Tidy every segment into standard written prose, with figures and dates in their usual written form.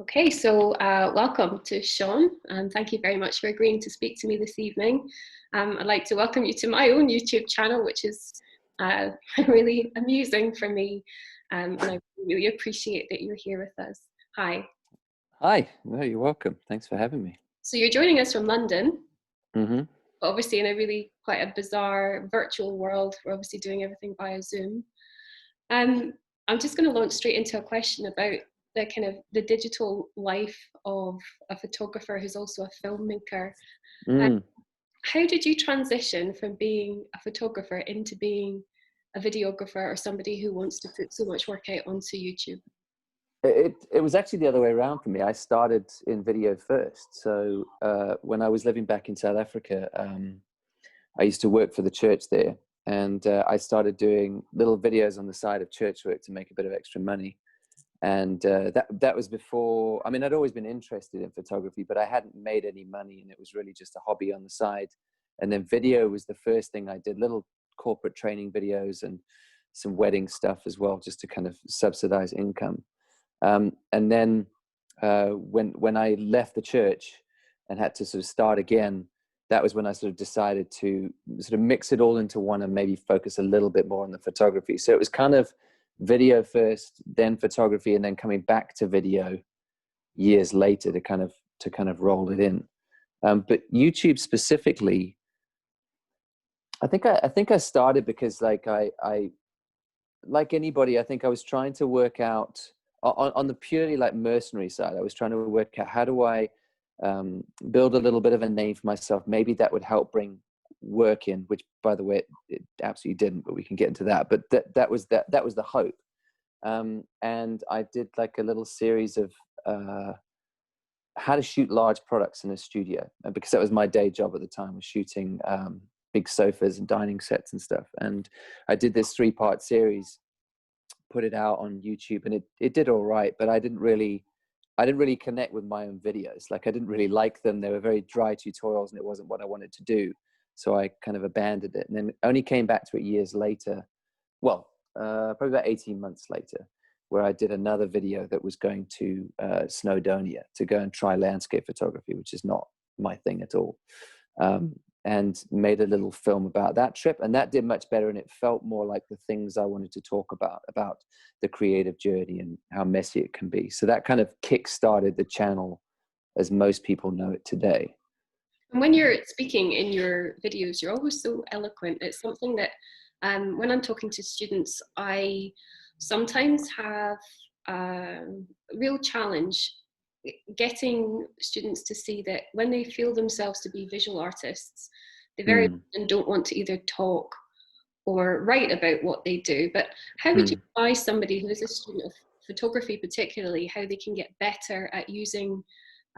Okay, so welcome to Sean, and thank you very much for agreeing to speak to me this evening. I'd like to welcome you to my own YouTube channel, which is uh, really amusing for me, and I really appreciate that you're here with us. Hi. Hi, no, you're welcome. Thanks for having me. So you're joining us from London, hmm but obviously in a really quite a bizarre virtual world. We're obviously doing everything via Zoom. Um, I'm just going to launch straight into a question about the kind of the digital life of a photographer who's also a filmmaker. Um, Mm. how did you transition from being a photographer into being a videographer or somebody who wants to put so much work out onto YouTube? It was actually the other way around for me. I started in video first. So when I was living back in South Africa, I used to work for the church there, and I started doing little videos on the side of church work to make a bit of extra money. And that was before. I mean, I'd always been interested in photography, but I hadn't made any money, and it was really just a hobby on the side. And then video was the first thing I did, little corporate training videos and some wedding stuff as well, just to kind of subsidize income. And then when I left the church and had to sort of start again, that was when I sort of decided to sort of mix it all into one and maybe focus a little bit more on the photography. So it was kind of video first, then photography, and then coming back to video years later to kind of roll it in. But YouTube specifically, I think I started because I like anybody, I think I was trying to work out on the purely like mercenary side. I was trying to work out how do I build a little bit of a name for myself. Maybe that would help bring work in, which by the way, it absolutely didn't, but we can get into that. But that was the hope. And I did like a little series of how to shoot large products in a studio, and because that was my day job at the time, was shooting big sofas and dining sets and stuff. And I did this 3-part series, put it out on YouTube, and it did all right, but I didn't really connect with my own videos. Like, I didn't really like them. They were very dry tutorials, and it wasn't what I wanted to do. So I kind of abandoned it, and then only came back to it years later. Well, probably about 18 months later, where I did another video that was going to Snowdonia to go and try landscape photography, which is not my thing at all. Um, and made a little film about that trip, and that did much better, and it felt more like the things I wanted to talk about the creative journey and how messy it can be. So that kind of kick-started the channel as most people know it today. And when you're speaking in your videos, you're always so eloquent. It's something that when I'm talking to students, I sometimes have a real challenge getting students to see that when they feel themselves to be visual artists, they very Mm, often don't want to either talk or write about what they do. But how would you mm. advise somebody who is a student of photography, particularly, how they can get better at using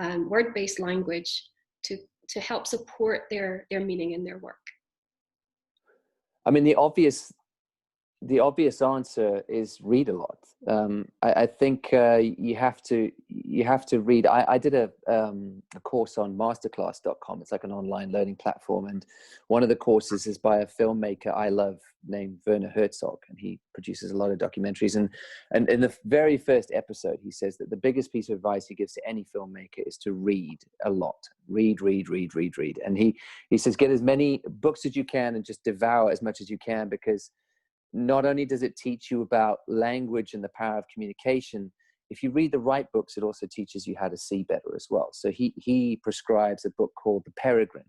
word-based language to help support their meaning in their work? I mean, the obvious answer is read a lot. I think you have to read. I did a course on masterclass.com. It's like an online learning platform, and one of the courses is by a filmmaker I love named Werner Herzog, and he produces a lot of documentaries. And in the very first episode, he says that the biggest piece of advice he gives to any filmmaker is to read a lot. Read, read, read, read, read. And he says get as many books as you can and just devour as much as you can, because not only does it teach you about language and the power of communication, if you read the right books, it also teaches you how to see better as well. So he prescribes a book called The Peregrine,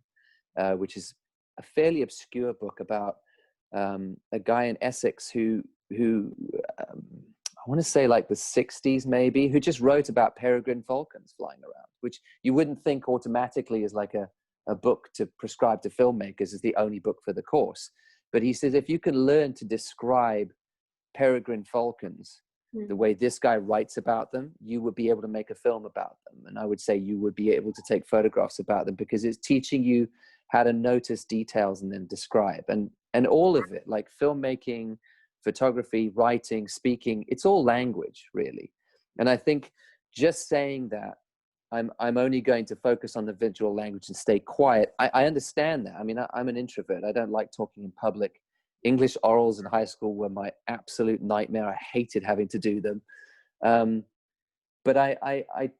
which is a fairly obscure book about a guy in Essex who I want to say like the 60s maybe, who just wrote about peregrine falcons flying around, which you wouldn't think automatically is like a book to prescribe to filmmakers as the only book for the course. But he says, if you can learn to describe peregrine falcons the way this guy writes about them, you would be able to make a film about them. And I would say you would be able to take photographs about them, because it's teaching you how to notice details and then describe. And all of it, like filmmaking, photography, writing, speaking, it's all language, really. And I think just saying that I'm only going to focus on the visual language and stay quiet, I understand that. I mean, I'm an introvert. I don't like talking in public. English orals in high school were my absolute nightmare. I hated having to do them. But I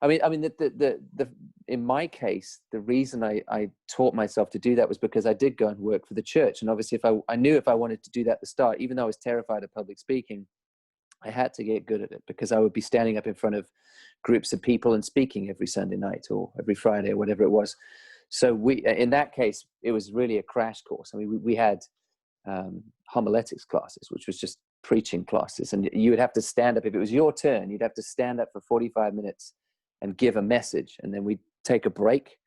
In my case, the reason I taught myself to do that was because I did go and work for the church. And obviously I knew if I wanted to do that at the start, even though I was terrified of public speaking, I had to get good at it, because I would be standing up in front of groups of people and speaking every Sunday night or every Friday or whatever it was. So in that case, it was really a crash course. I mean, we had homiletics classes, which was just preaching classes, and you would have to stand up. If it was your turn, you'd have to stand up for 45 minutes and give a message, and then we'd take a break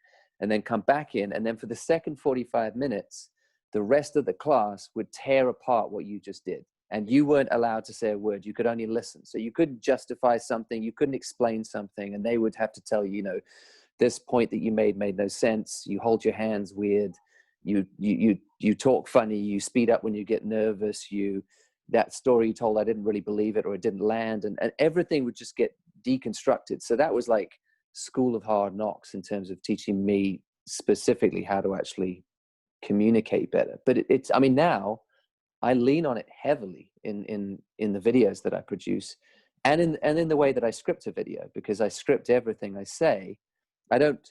and then come back in, and then for the second 45 minutes, the rest of the class would tear apart what you just did, and you weren't allowed to say a word. You could only listen. So you couldn't justify something, you couldn't explain something, and they would have to tell you, this point that you made no sense, you hold your hands weird, you talk funny, you speed up when you get nervous, that story you told, I didn't really believe it, or it didn't land, and everything would just get deconstructed. So that was like school of hard knocks in terms of teaching me specifically how to actually communicate better. But now I lean on it heavily in the videos that I produce, and in the way that I script a video, because I script everything I say. I don't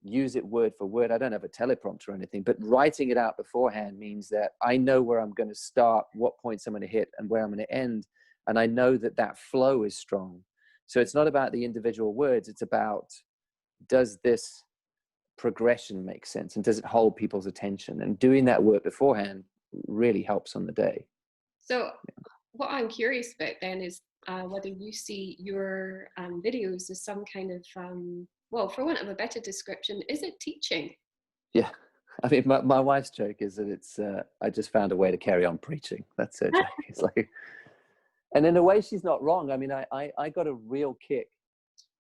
use it word for word. I don't have a teleprompter or anything, but writing it out beforehand means that I know where I'm going to start, what points I'm going to hit, and where I'm going to end. And I know that flow is strong. So it's not about the individual words. It's about, does this progression make sense? And does it hold people's attention? And doing that work beforehand really helps on the day. So what I'm curious about then is whether you see your videos as some kind of, well, for want of a better description, is it teaching? Yeah. I mean, my wife's joke is that it's, I just found a way to carry on preaching. That's her joke. It's like, and in a way, she's not wrong. I mean, I got a real kick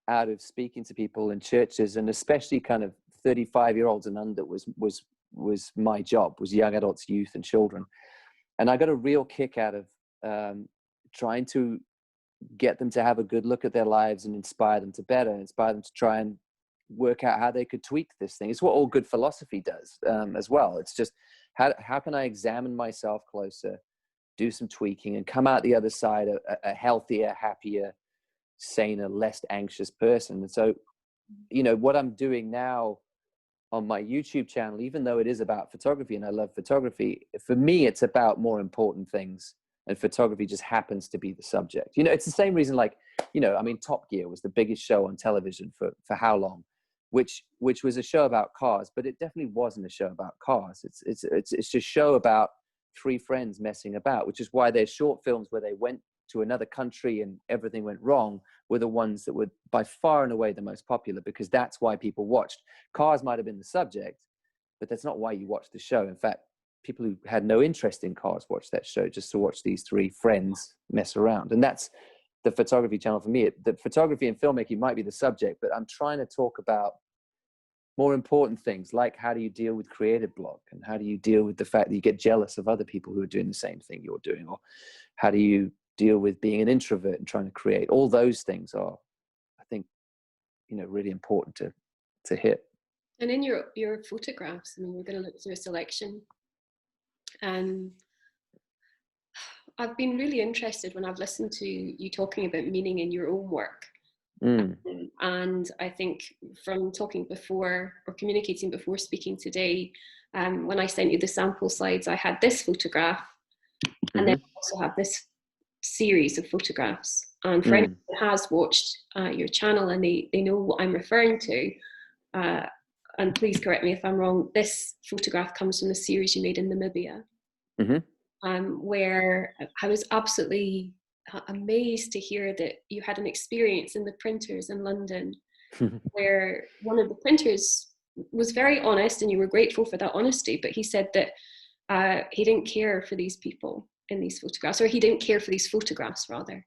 out of speaking to people in churches, and especially kind of 35-year-olds and under was my job, was young adults, youth, and children. And I got a real kick out of trying to get them to have a good look at their lives and inspire them to try and work out how they could tweak this thing. It's what all good philosophy does as well. It's just, how can I examine myself closer, do some tweaking, and come out the other side a healthier, happier, saner, less anxious person. And so, what I'm doing now on my YouTube channel, even though it is about photography and I love photography, for me, it's about more important things. And photography just happens to be the subject. It's the same reason, like, I mean, Top Gear was the biggest show on television for how long, which was a show about cars, but it definitely wasn't a show about cars. It's a show about three friends messing about, which is why their short films where they went to another country and everything went wrong were the ones that were by far and away the most popular, because that's why people watched. Cars might have been the subject, but that's not why you watched the show. In fact, people who had no interest in cars watched that show just to watch these three friends mess around. And that's the photography channel for me. The photography and filmmaking might be the subject, but I'm trying to talk about more important things, like how do you deal with creative block, and how do you deal with the fact that you get jealous of other people who are doing the same thing you're doing, or how do you deal with being an introvert and trying to create. All those things are, I think, really important to hit. And in your photographs, I mean, we're going to look through a selection. I've been really interested when I've listened to you talking about meaning in your own work. And I think from talking before or communicating before speaking today, when I sent you the sample slides, I had this photograph, and then I also have this series of photographs. And for anyone who has watched your channel and they know what I'm referring to, and please correct me if I'm wrong, this photograph comes from a series you made in Namibia, where I was absolutely amazed to hear that you had an experience in the printers in London where one of the printers was very honest, and you were grateful for that honesty, but he said that he didn't care for these people in these photographs, or he didn't care for these photographs rather.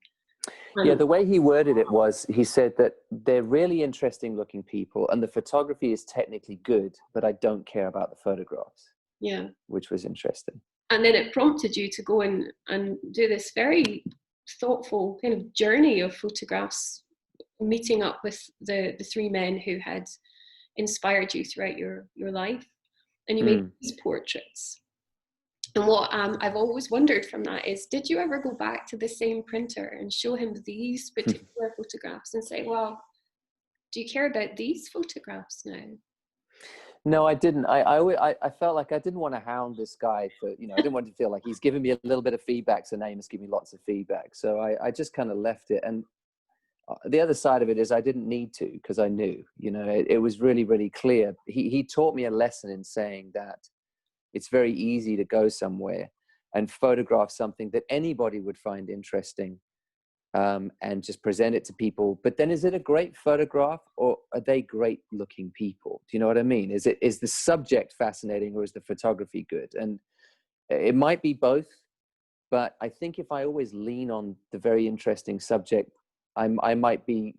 Yeah, the way he worded it was, he said that they're really interesting looking people and the photography is technically good, but I don't care about the photographs. Yeah. Which was interesting. And then it prompted you to go and do this very thoughtful kind of journey of photographs, meeting up with the three men who had inspired you throughout your life. And you made these portraits. And what I've always wondered from that is, did you ever go back to the same printer and show him these particular photographs and say, well, Do you care about these photographs now? No, I didn't. I felt like I didn't want to hound this guy for, you know, I didn't want to feel like he's giving me a little bit of feedback, so now he must give me lots of feedback. So I just kind of left it. And the other side of it is I didn't need to, because I knew, you know, it was really, really clear. He taught me a lesson in saying that it's very easy to go somewhere and photograph something that anybody would find interesting, and just present it to people. But then, is it a great photograph, or are they great looking people? Do you know what I mean? Is the subject fascinating, or is the photography good? And it might be both, but I think if I always lean on the very interesting subject, I might be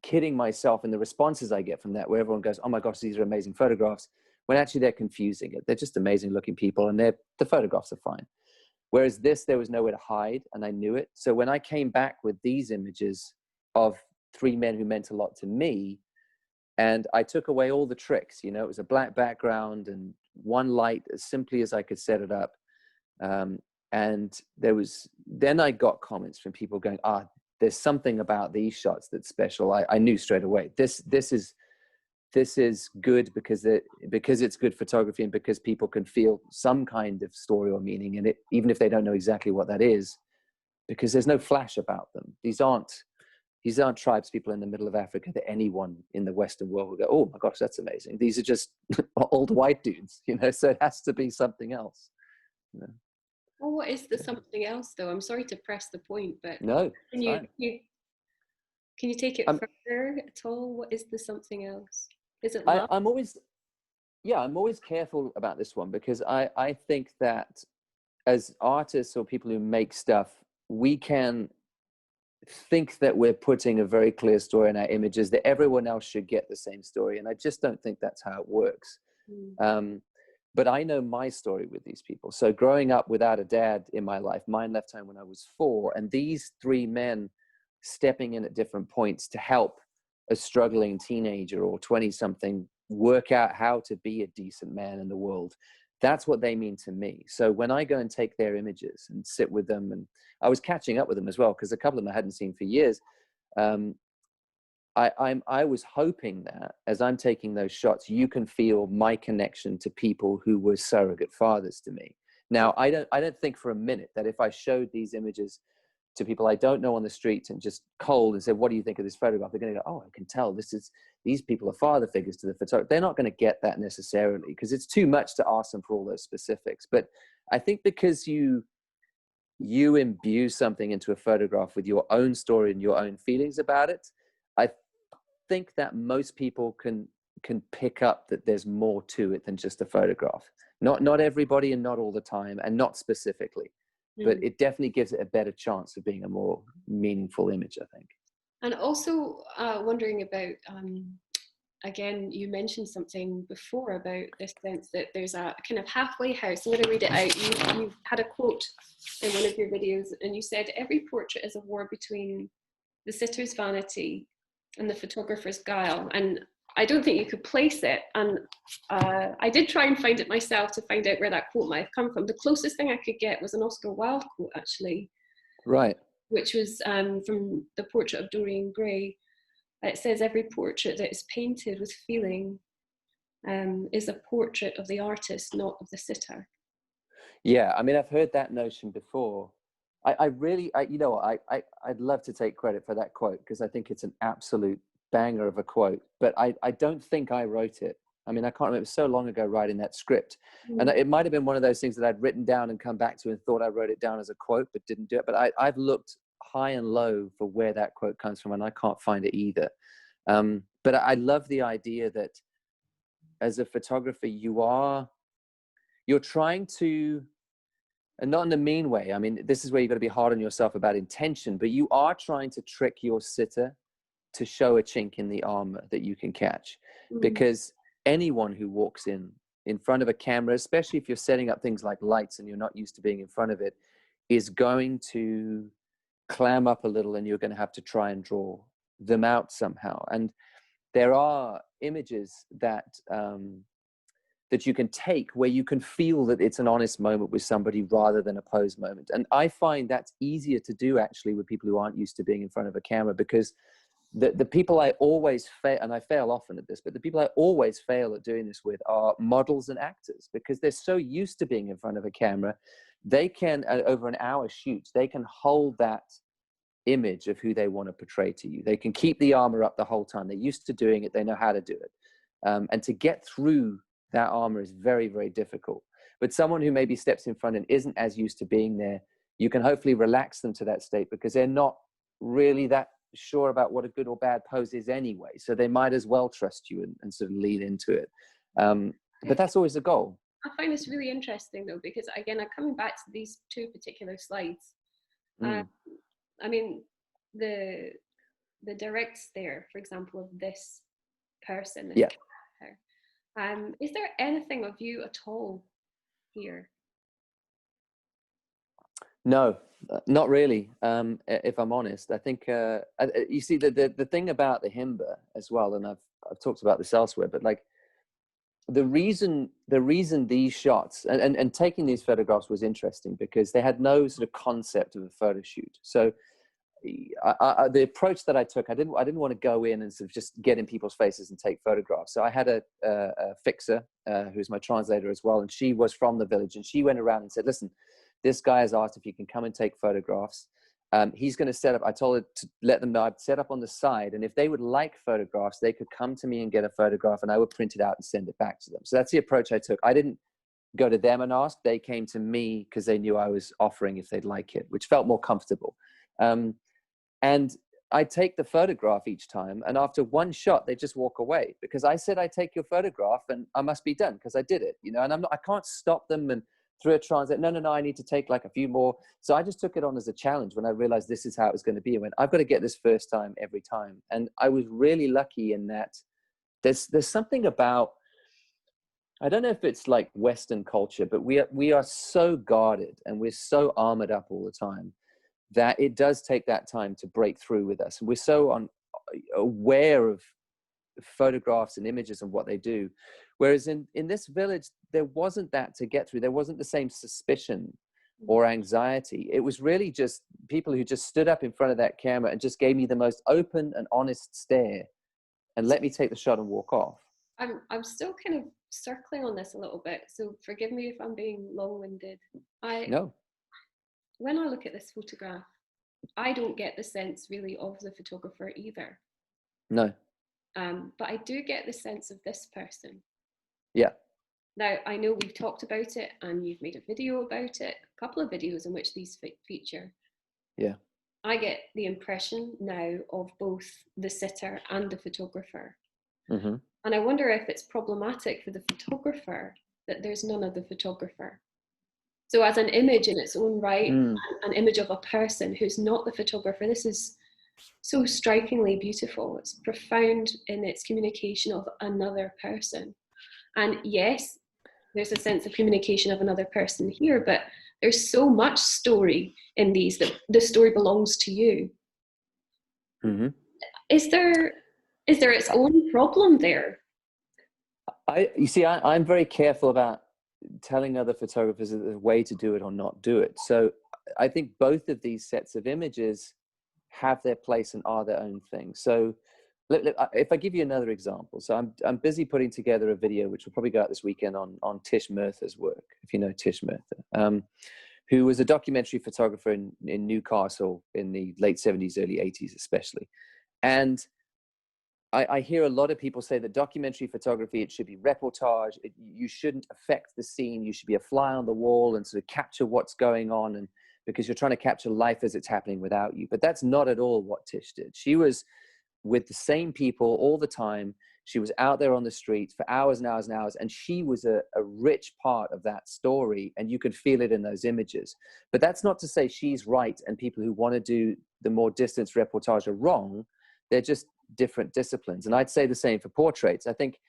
kidding myself in the responses I get from that, where everyone goes, oh my gosh, these are amazing photographs, when actually they're confusing it. They're just amazing looking people, and the photographs are fine. Whereas this, there was nowhere to hide, and I knew it. So when I came back with these images of three men who meant a lot to me, and I took away all the tricks, you know, it was a black background and one light as simply as I could set it up. And then I got comments from people going, there's something about these shots that's special. I knew straight away, this is good because it's good photography, and because people can feel some kind of story or meaning in it, even if they don't know exactly what that is, because there's no flash about them. These aren't tribes people in the middle of Africa that anyone in the Western world would go, oh my gosh, that's amazing. These are just old white dudes, you know, so it has to be something else. You know? Well, what is the something else, though? I'm sorry to press the point, but No, can you take it further at all? What is the something else? Is it love? I'm always careful about this one, because I think that as artists or people who make stuff, we can think that we're putting a very clear story in our images, that everyone else should get the same story. And I just don't think that's how it works. But I know my story with these people. So growing up without a dad in my life, mine left home when I was 4, and these three men stepping in at different points to help a struggling teenager or 20-something work out how to be a decent man in the world. That's what they mean to me. So when I go and take their images and sit with them, and I was catching up with them as well, because a couple of them I hadn't seen for years. I was hoping that as I'm taking those shots, you can feel my connection to people who were surrogate fathers to me. Now, I don't think for a minute that if I showed these images to people I don't know on the streets and just cold and said, what do you think of this photograph? They're going to go, oh, I can tell these people are father figures to the photographer. They're not going to get that necessarily, because it's too much to ask them for all those specifics. But I think because you imbue something into a photograph with your own story and your own feelings about it, I think that most people can pick up that there's more to it than just a photograph. Not everybody, and not all the time, and not specifically. But it definitely gives it a better chance of being a more meaningful image, I think. And also wondering about, again, you mentioned something before about this sense that there's a kind of halfway house. I'm going to read it out. You've had a quote in one of your videos, and you said, every portrait is a war between the sitter's vanity and the photographer's guile. And I don't think you could place it. And I did try and find it myself to find out where that quote might have come from. The closest thing I could get was an Oscar Wilde quote, actually. Right. Which was from the portrait of Dorian Gray. It says, every portrait that is painted with feeling is a portrait of the artist, not of the sitter. Yeah, I mean, I've heard that notion before. I'd love to take credit for that quote, because I think it's an absolute banger of a quote, but I don't think I wrote it. I mean, I can't remember, it was so long ago writing that script. And it might have been one of those things that I'd written down and come back to and thought I wrote it down as a quote, but didn't do it. But I've looked high and low for where that quote comes from, and I can't find it either. But I love the idea that as a photographer, you're trying to, and not in a mean way. I mean, this is where you've got to be hard on yourself about intention, but you are trying to trick your sitter to show a chink in the armor that you can catch. Because anyone who walks in front of a camera, especially if you're setting up things like lights and you're not used to being in front of it, is going to clam up a little, and you're going to have to try and draw them out somehow. And there are images that that you can take where you can feel that it's an honest moment with somebody rather than a posed moment. And I find that's easier to do actually with people who aren't used to being in front of a camera, because the people I always fail, and I fail often at this, but the people I always fail at doing this with are models and actors, because they're so used to being in front of a camera. They can, over an hour shoot, they can hold that image of who they want to portray to you. They can keep the armor up the whole time. They're used to doing it. They know how to do it. And to get through that armor is very, very difficult. But someone who maybe steps in front and isn't as used to being there, you can hopefully relax them to that state, because they're not really that sure about what a good or bad pose is anyway. So they might as well trust you and sort of lead into it. But that's always the goal. I find this really interesting though, because again, I'm coming back to these two particular slides. I mean, the directs there, for example, of this person, this character. Is there anything of you at all here? No, not really. If I'm honest, I think you see the thing about the Himba as well, and I've talked about this elsewhere, but like the reason these shots and taking these photographs was interesting because they had no sort of concept of a photo shoot. So the approach that I took, I didn't want to go in and sort of just get in people's faces and take photographs. So I had a fixer who's my translator as well, and she was from the village, and she went around and said, listen, this guy has asked if he can come and take photographs. He's going to set up, I told her to let them know I'd set up on the side, and if they would like photographs, they could come to me and get a photograph, and I would print it out and send it back to them. So that's the approach I took. I didn't go to them and ask. They came to me because they knew I was offering if they'd like it, which felt more comfortable. And I take the photograph each time, and after one shot, they just walk away because I said I take your photograph and I must be done because I did it, you know. And I can't stop them and through a translate. No, I need to take like a few more. So I just took it on as a challenge when I realized this is how it was going to be. I went, I've got to get this first time every time, and I was really lucky in that. There's something about, I don't know if it's like Western culture, but we are so guarded and we're so armored up all the time that it does take that time to break through with us. And we're so aware of photographs and images and what they do. Whereas in this village, there wasn't that to get through. There wasn't the same suspicion or anxiety. It was really just people who just stood up in front of that camera and just gave me the most open and honest stare and let me take the shot and walk off. I'm still kind of circling on this a little bit, so forgive me if I'm being long-winded. No. When I look at this photograph, I don't get the sense really of the photographer either. No. But I do get the sense of this person. Yeah. Now, I know we've talked about it and you've made a video about it, a couple of videos in which these feature. Yeah. I get the impression now of both the sitter and the photographer. Mm-hmm. And I wonder if it's problematic for the photographer that there's none of the photographer. So as an image in its own right, an image of a person who's not the photographer, this is so strikingly beautiful. It's profound in its communication of another person. And yes, there's a sense of communication of another person here, but there's so much story in these that the story belongs to you. Mm-hmm. Is there its own problem there? You see, I'm very careful about telling other photographers the way to do it or not do it. So I think both of these sets of images have their place and are their own thing. So if I give you another example, so I'm busy putting together a video which will probably go out this weekend on Tish Murtha's work, if you know Tish Murtha, who was a documentary photographer in Newcastle in the late 70s, early 80s especially. And I hear a lot of people say that documentary photography, it should be reportage. You shouldn't affect the scene. You should be a fly on the wall and sort of capture what's going on, and because you're trying to capture life as it's happening without you. But that's not at all what Tish did. She was with the same people all the time. She was out there on the streets for hours and hours and hours, and she was a rich part of that story, and you could feel it in those images. But that's not to say she's right and people who want to do the more distance reportage are wrong. They're just different disciplines. And I'd say the same for portraits. I think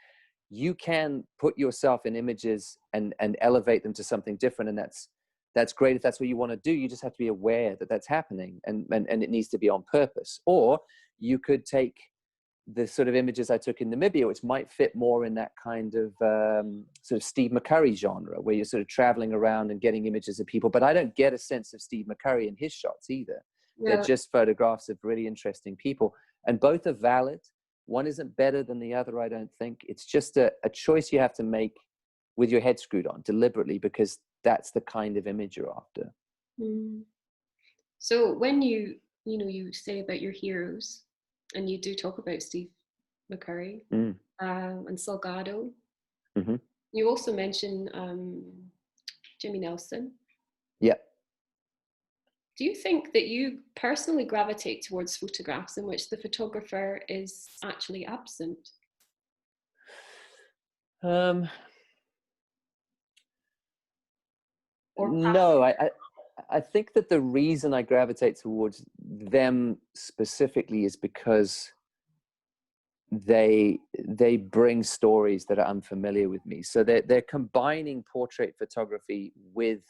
you can put yourself in images and elevate them to something different, and that's great if that's what you want to do. You just have to be aware that that's happening, and it needs to be on purpose. Or you could take the sort of images I took in Namibia, which might fit more in that kind of sort of Steve McCurry genre, where you're sort of traveling around and getting images of people. But I don't get a sense of Steve McCurry in his shots either. Yeah. just photographs of really interesting people, and both are valid. One isn't better than the other, I don't think. It's just a choice you have to make with your head screwed on deliberately, because that's the kind of image you're after. Mm. So when you say about your heroes, and you do talk about Steve McCurry Mm. and Salgado, Mm-hmm. you also mention Jimmy Nelson. Yeah. Do you think that you personally gravitate towards photographs in which the photographer is actually absent? Um, Or no, I think that the reason I gravitate towards them specifically is because they bring stories that are unfamiliar with me. So they're combining portrait photography with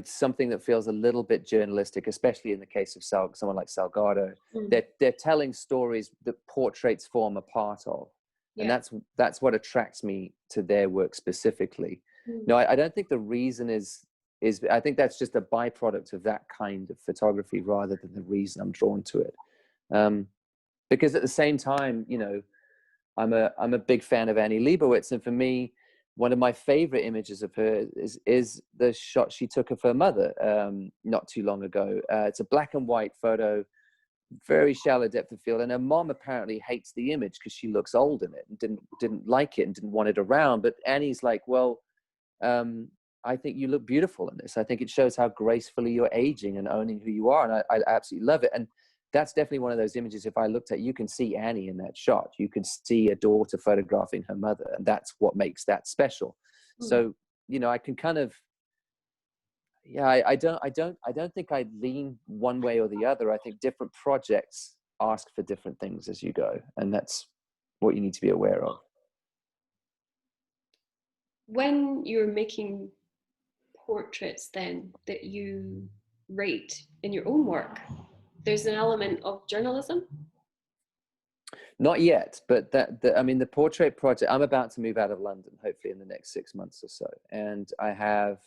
something that feels a little bit journalistic, especially in the case of someone like Salgado. They're telling stories that portraits form a part of, and that's what attracts me to their work specifically. No, I don't think the reason is I think that's just a byproduct of that kind of photography rather than the reason I'm drawn to it. Because at the same time, I'm a big fan of Annie Leibovitz, and for me, one of my favorite images of her is the shot she took of her mother not too long ago. It's a black and white photo, very shallow depth of field, and her mom apparently hates the image because she looks old in it and didn't like it and didn't want it around. But Annie's like, well, I think you look beautiful in this. I think it shows how gracefully you're aging and owning who you are, and I absolutely love it. And that's definitely one of those images, if I looked at, you can see Annie in that shot. You can see a daughter photographing her mother, and that's what makes that special. So, I can kind of, I don't think I lean one way or the other. I think different projects ask for different things as you go, and that's what you need to be aware of. When you're making portraits then that you rate in your own work, there's an element of journalism? Not yet, but I mean, the portrait project, I'm about to move out of London, hopefully in the next 6 months or so. And I have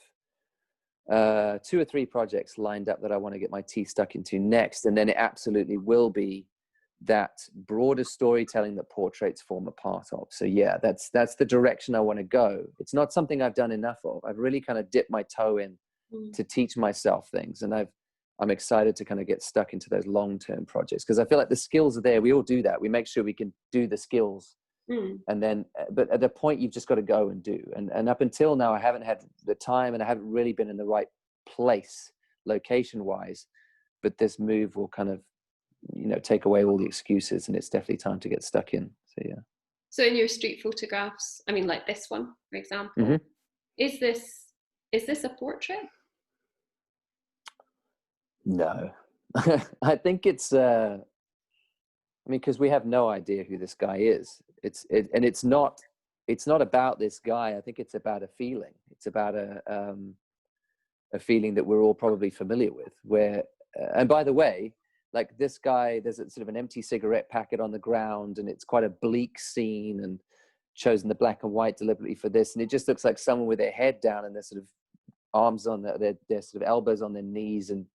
2 or 3 projects lined up that I want to get my teeth stuck into next. And then it absolutely will be that broader storytelling that portraits form a part of. So yeah, that's the direction I want to go. It's not something I've done enough of. I've really kind of dipped my toe in to teach myself things. And I'm excited to kind of get stuck into those long-term projects, because I feel like the skills are there. We all do that. We make sure we can do the skills. And then, but at the point, you've just got to go and do. And up until now, I haven't had the time, and I haven't really been in the right place location-wise. But this move will kind of, take away all the excuses, and it's definitely time to get stuck in. So yeah. So in your street photographs, I mean, like this one, for example, is this a portrait? No, I think it's, I mean, because we have no idea who this guy is. And it's not about this guy. I think it's about a feeling. It's about a feeling that we're all probably familiar with, where, and by the way, like this guy, there's a sort of an empty cigarette packet on the ground, and it's quite a bleak scene, and chosen the black and white deliberately for this. And it just looks like someone with their head down and their sort of arms on their sort of elbows on their knees, and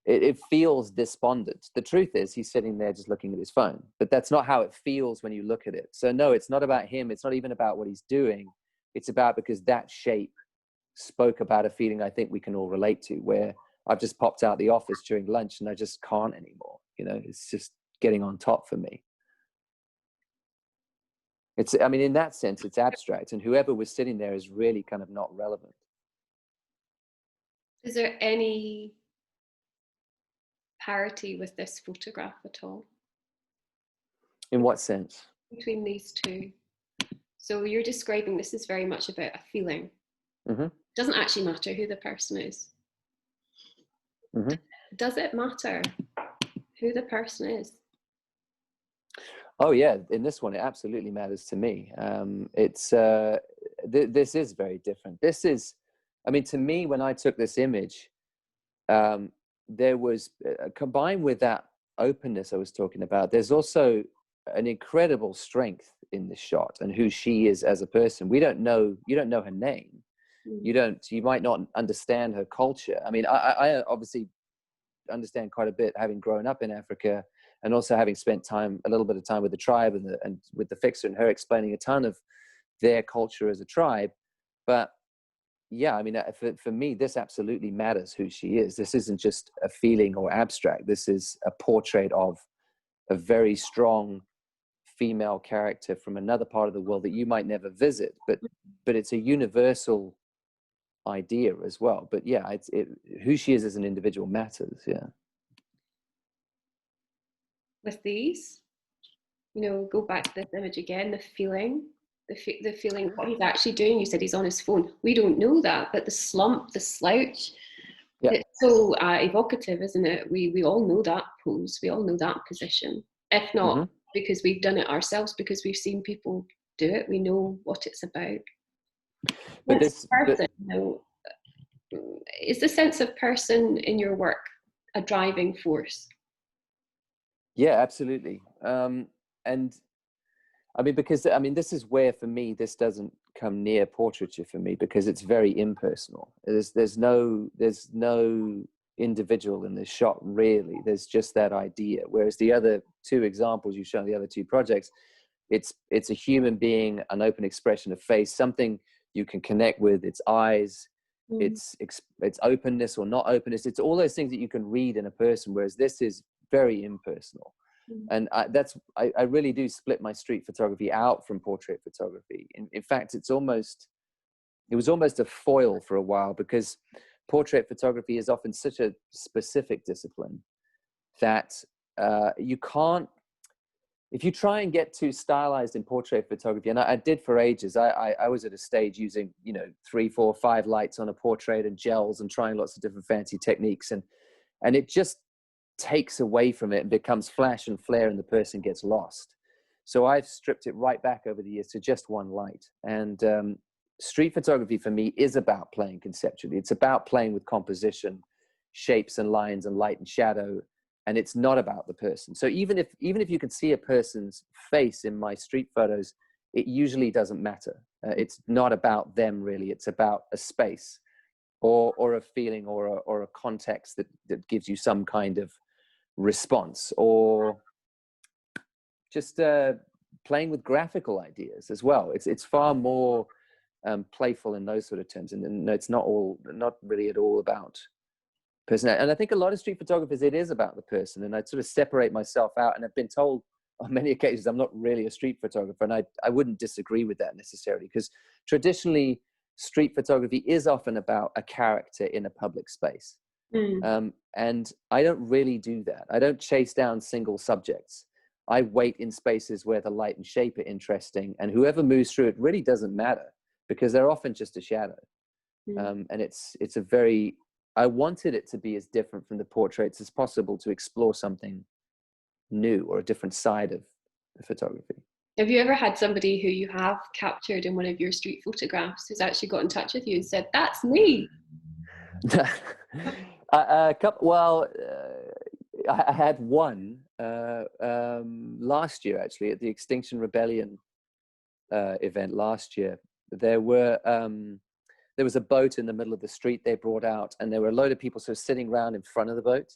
it feels despondent. The truth is, he's sitting there just looking at his phone, but that's not how it feels when you look at it. So no, it's not about him. It's not even about what he's doing. It's about, because that shape spoke about a feeling I think we can all relate to, where I've just popped out the office during lunch and I just can't anymore. It's just getting on top for me. I mean, in that sense, it's abstract, and whoever was sitting there is really kind of not relevant. Is there any parity with this photograph at all? In what sense? Between these two. So you're describing this is very much about a feeling. It doesn't actually matter who the person is. Does it matter who the person is? Oh yeah, in this one, it absolutely matters to me. It's this is very different. This is, I mean, to me, when I took this image, there was, combined with that openness I was talking about, there's also an incredible strength in this shot and who she is as a person. You don't know her name. You might not understand her culture. I mean, I obviously understand quite a bit, having grown up in Africa, and also having spent a little bit of time with the tribe and with the fixer, and her explaining a ton of their culture as a tribe. But yeah, I mean, for me, this absolutely matters who she is. This isn't just a feeling or abstract. This is a portrait of a very strong female character from another part of the world that you might never visit, but it's a universal idea as well. But yeah, who she is as an individual matters. Yeah. With these, go back to this image again, the feeling, the feeling, what he's actually doing. You said he's on his phone. We don't know that, but the slump, the slouch, Yeah. it's so evocative, isn't it? We all know that pose. We all know that position. If not because we've done it ourselves, because we've seen people do it, we know what it's about. But this person, is the sense of person in your work a driving force? Yeah, absolutely. And I mean, because I mean, this is where for me this doesn't come near portraiture for me, because it's very impersonal. There's no individual in this shot really. There's just that idea. Whereas the other two examples you've shown, the other two projects, it's a human being, an open expression of face, something you can connect with. Its eyes, its openness or not openness. It's all those things that you can read in a person. Whereas this is very impersonal. And I really do split my street photography out from portrait photography. In fact, it was almost a foil for a while, because portrait photography is often such a specific discipline that you can't, if you try and get too stylized in portrait photography, and I did for ages, I was at a stage using 3, 4, 5 lights on a portrait and gels and trying lots of different fancy techniques, and it just takes away from it and becomes flash and flare, and the person gets lost. So I've stripped it right back over the years to just one light. And street photography for me is about playing conceptually. It's about playing with composition, shapes and lines and light and shadow, and it's not about the person. So even if you can see a person's face in my street photos, it usually doesn't matter. It's not about them really. It's about a space or a feeling or a context that gives you some kind of response, or just playing with graphical ideas as well. It's far more playful in those sort of terms, and it's not really at all about personality. And I think a lot of street photographers, it is about the person, and I sort of separate myself out, and I've been told on many occasions I'm not really a street photographer, and I wouldn't disagree with that necessarily, because traditionally street photography is often about a character in a public space. And I don't really do that. I don't chase down single subjects. I wait in spaces where the light and shape are interesting, and whoever moves through it really doesn't matter, because they're often just a shadow. And it's a very, I wanted it to be as different from the portraits as possible, to explore something new or a different side of the photography. Have you ever had somebody who you have captured in one of your street photographs who's actually got in touch with you and said, "That's me"? I had one last year, actually, at the Extinction Rebellion event last year. There was a boat in the middle of the street they brought out, and there were a load of people sort of sitting around in front of the boat,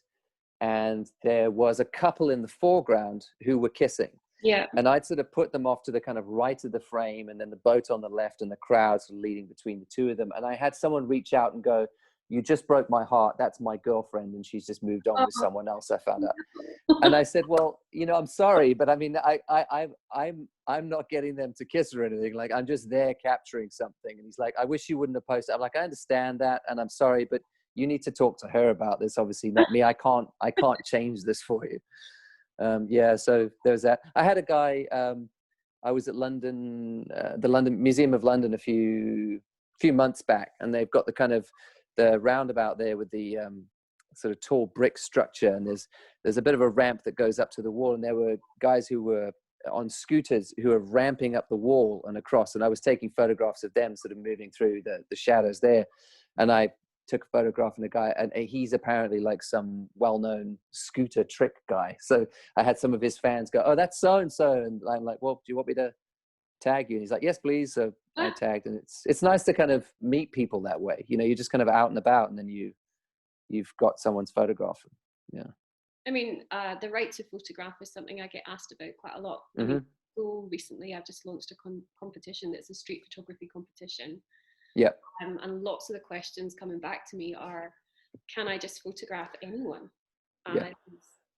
and there was a couple in the foreground who were kissing. Yeah. And I'd sort of put them off to the kind of right of the frame, and then the boat on the left, and the crowd sort of leading between the two of them. And I had someone reach out and go, "You just broke my heart. That's my girlfriend, and she's just moved on with someone else," I found out. And I said, "Well, I'm sorry, but I mean, I'm not getting them to kiss or anything. Like, I'm just there capturing something." And he's like, "I wish you wouldn't have posted." I'm like, "I understand that, and I'm sorry, but you need to talk to her about this. Obviously, not me. I can't change this for you." Yeah, so there's that. I had a guy. I was at London, the London Museum of London, a few months back, and they've got the roundabout there with the sort of tall brick structure, and there's a bit of a ramp that goes up to the wall, and there were guys who were on scooters who were ramping up the wall and across, and I was taking photographs of them sort of moving through the shadows there, and I took a photograph of a guy, and he's apparently like some well-known scooter trick guy. So I had some of his fans go, "Oh, that's so and so," and I'm like, "Well, do you want me to tag you?" And he's like, "Yes, please." So I tagged, and it's nice to kind of meet people that way. You're just kind of out and about, and then you've got someone's photograph. Yeah. I mean, the right to photograph is something I get asked about quite a lot. I mean, Hmm. so recently I've just launched a competition that's a street photography competition. Yeah. And lots of the questions coming back to me are, can I just photograph anyone? Yeah.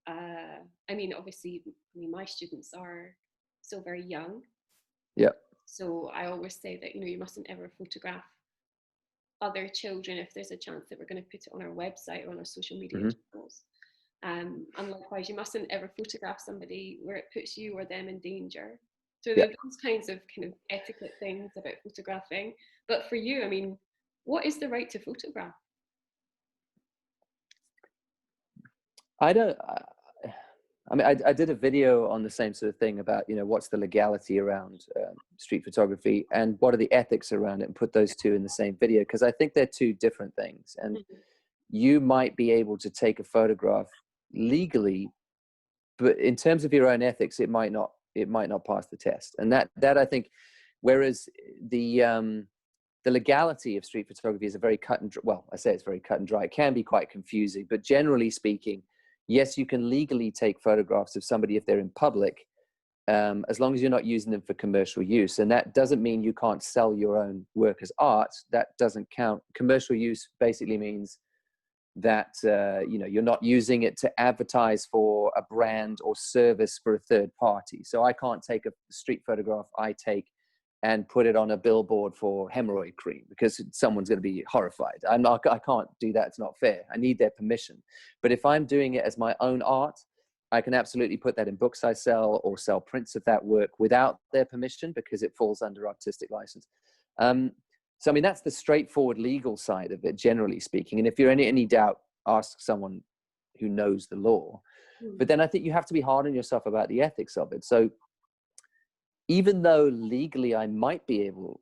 And I mean, obviously, I mean, my students are still very young. Yeah. So I always say that, you mustn't ever photograph other children if there's a chance that we're going to put it on our website or on our social media Hmm. channels. And likewise, you mustn't ever photograph somebody where it puts you or them in danger. So there Yeah. are those kinds of kind of etiquette things about photographing. But for you, I mean, what is the right to photograph? I don't. I mean, I did a video on the same sort of thing about, what's the legality around street photography and what are the ethics around it, and put those two in the same video, because I think they're two different things. And Mhm. you might be able to take a photograph legally, but in terms of your own ethics, it might not. It might not pass the test. And that I think, whereas the legality of street photography is a very cut and dry, well, I say it's very cut and dry. It can be quite confusing, but generally speaking, yes, you can legally take photographs of somebody if they're in public, as long as you're not using them for commercial use. And that doesn't mean you can't sell your own work as art. That doesn't count. Commercial use basically means that you're not using it to advertise for a brand or service for a third party. So I can't take a street photograph I take and put it on a billboard for hemorrhoid cream, because someone's going to be horrified. I can't do that. It's not fair. I need their permission. But if I'm doing it as my own art, I can absolutely put that in books I sell, or sell prints of that work without their permission, because it falls under artistic license. So, I mean, that's the straightforward legal side of it, generally speaking. And if you're in any doubt, ask someone who knows the law. Mm. But then I think you have to be hard on yourself about the ethics of it. So even though legally I might be able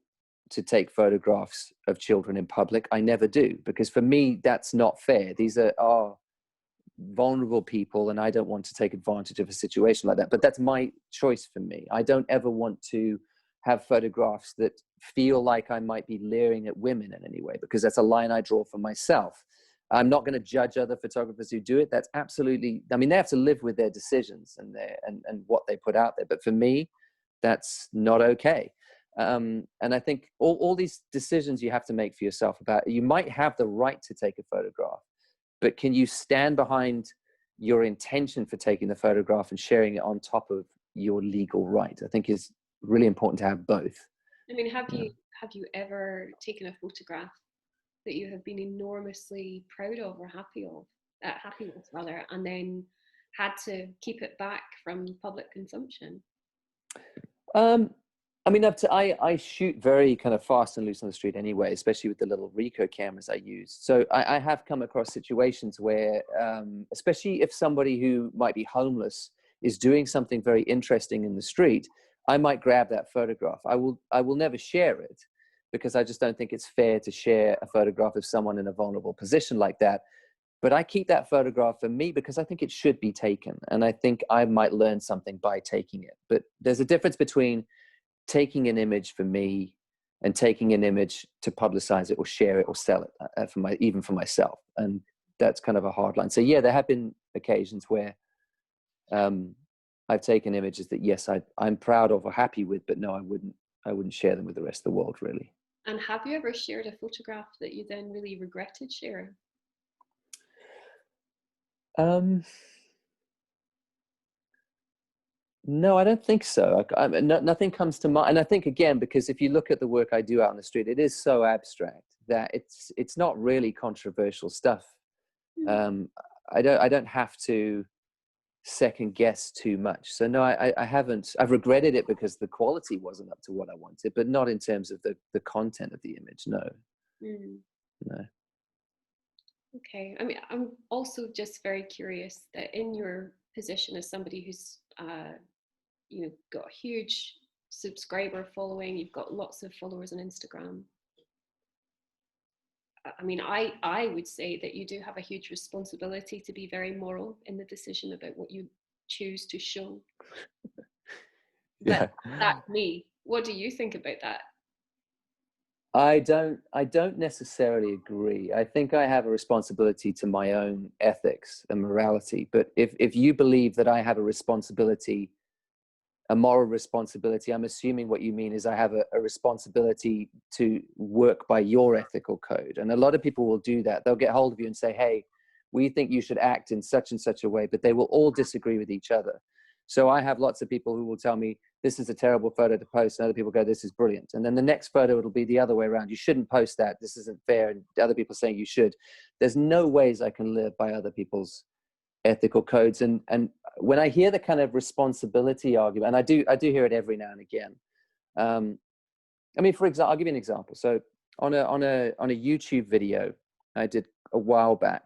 to take photographs of children in public, I never do, because for me, that's not fair. These are vulnerable people, and I don't want to take advantage of a situation like that. But that's my choice for me. I don't ever want to have photographs that feel like I might be leering at women in any way, because that's a line I draw for myself. I'm not going to judge other photographers who do it. That's absolutely, I mean, they have to live with their decisions and what they put out there. But for me, that's not okay. And I think all these decisions you have to make for yourself about, you might have the right to take a photograph, but can you stand behind your intention for taking the photograph and sharing it on top of your legal right? I think is really important to have both. I mean, have Yeah. you ever taken a photograph that you have been enormously proud of or happy with rather, and then had to keep it back from public consumption? Um, I mean, I shoot very kind of fast and loose on the street anyway, especially with the little Ricoh cameras I use. So I have come across situations where, especially if somebody who might be homeless is doing something very interesting in the street, I might grab that photograph. I will never share it, because I just don't think it's fair to share a photograph of someone in a vulnerable position like that. But I keep that photograph for me because I think it should be taken. And I think I might learn something by taking it. But there's a difference between taking an image for me and taking an image to publicize it or share it or sell it even for myself. And that's kind of a hard line. So yeah, there have been occasions where um, I've taken images that, yes, I'm proud of or happy with, but no, I wouldn't share them with the rest of the world, really. And have you ever shared a photograph that you then really regretted sharing? Um, No, I don't think so. Nothing comes to mind. And I think, again, because if you look at the work I do out on the street, it is so abstract that it's not really controversial stuff. Hmm. Um, I don't have to second guess too much. So no, I haven't. I've regretted it because the quality wasn't up to what I wanted, but not in terms of the content of the image. No, Hmm. no. Okay. I mean, I'm also just very curious that in your position as somebody who's, got a huge subscriber following, you've got lots of followers on Instagram. I mean, I would say that you do have a huge responsibility to be very moral in the decision about what you choose to show. But Yeah. that's me. What do you think about that? I don't necessarily agree. I think I have a responsibility to my own ethics and morality. But if you believe that I have a responsibility, a moral responsibility, I'm assuming what you mean is I have a responsibility to work by your ethical code. And a lot of people will do that. They'll get hold of you and say, hey, we think you should act in such and such a way, but they will all disagree with each other. So I have lots of people who will tell me, this is a terrible photo to post. And other people go, this is brilliant. And then the next photo, it'll be the other way around. You shouldn't post that. This isn't fair. And other people saying you should. There's no ways I can live by other people's ethical codes. And when I hear the kind of responsibility argument, and I do hear it every now and again. I mean, for example, I'll give you an example. So on a YouTube video I did a while back,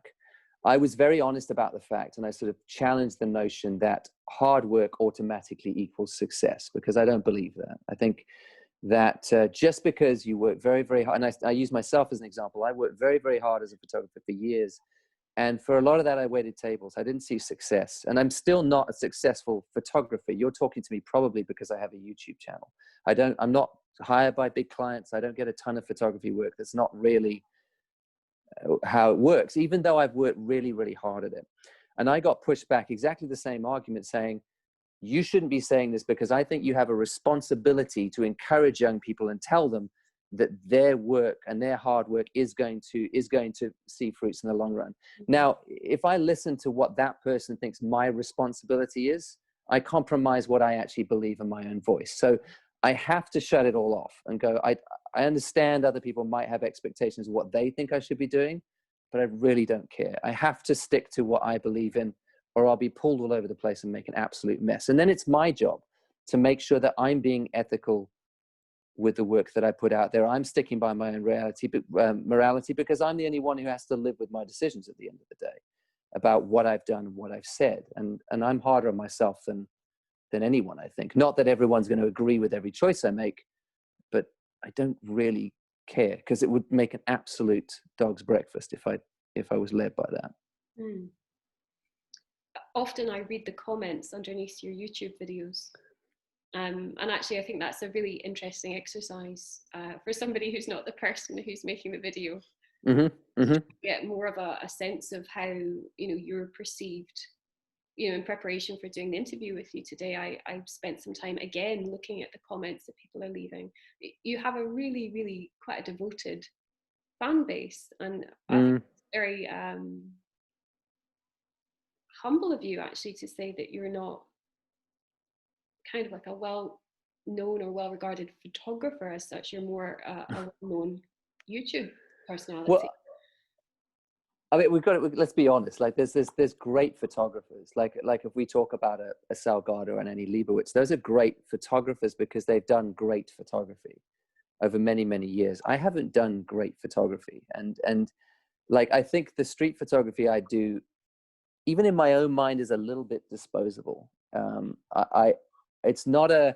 I was very honest about the fact, and I sort of challenged the notion that hard work automatically equals success, because I don't believe that. I think that just because you work very, very hard, and I use myself as an example, I worked very, very hard as a photographer for years. And for a lot of that, I waited tables. I didn't see success. And I'm still not a successful photographer. You're talking to me probably because I have a YouTube channel. I'm not hired by big clients. I don't get a ton of photography work. That's not really how it works, even though I've worked really, really hard at it. And I got pushed back exactly the same argument, saying, you shouldn't be saying this, because I think you have a responsibility to encourage young people and tell them that their work and their hard work is going to see fruits in the long run. Now, if I listen to what that person thinks my responsibility is, I compromise what I actually believe in my own voice. So I have to shut it all off and go, I understand other people might have expectations of what they think I should be doing, but I really don't care. I have to stick to what I believe in, or I'll be pulled all over the place and make an absolute mess. And then it's my job to make sure that I'm being ethical with the work that I put out there. I'm sticking by my own morality, because I'm the only one who has to live with my decisions at the end of the day about what I've done and what I've said. And I'm harder on myself than anyone, I think. Not that everyone's going to agree with every choice I make, but I don't really care, because it would make an absolute dog's breakfast if I was led by that. Mm. Often I read the comments underneath your YouTube videos. And actually, I think that's a really interesting exercise for somebody who's not the person who's making the video. Mm-hmm. Mm-hmm. Get more of a sense of how, you're perceived. In preparation for doing the interview with you today, I spent some time again looking at the comments that people are leaving. You have a really, really quite a devoted fan base, and I think it's very humble of you actually to say that you're not kind of like a well-known or well-regarded photographer as such. You're more a well-known YouTube personality. Well, I mean, let's be honest, like there's great photographers. Like if we talk about a Salgado or an Annie Leibovitz, those are great photographers because they've done great photography over many, many years. I haven't done great photography. And like, I think the street photography I do, even in my own mind, is a little bit disposable. It's not a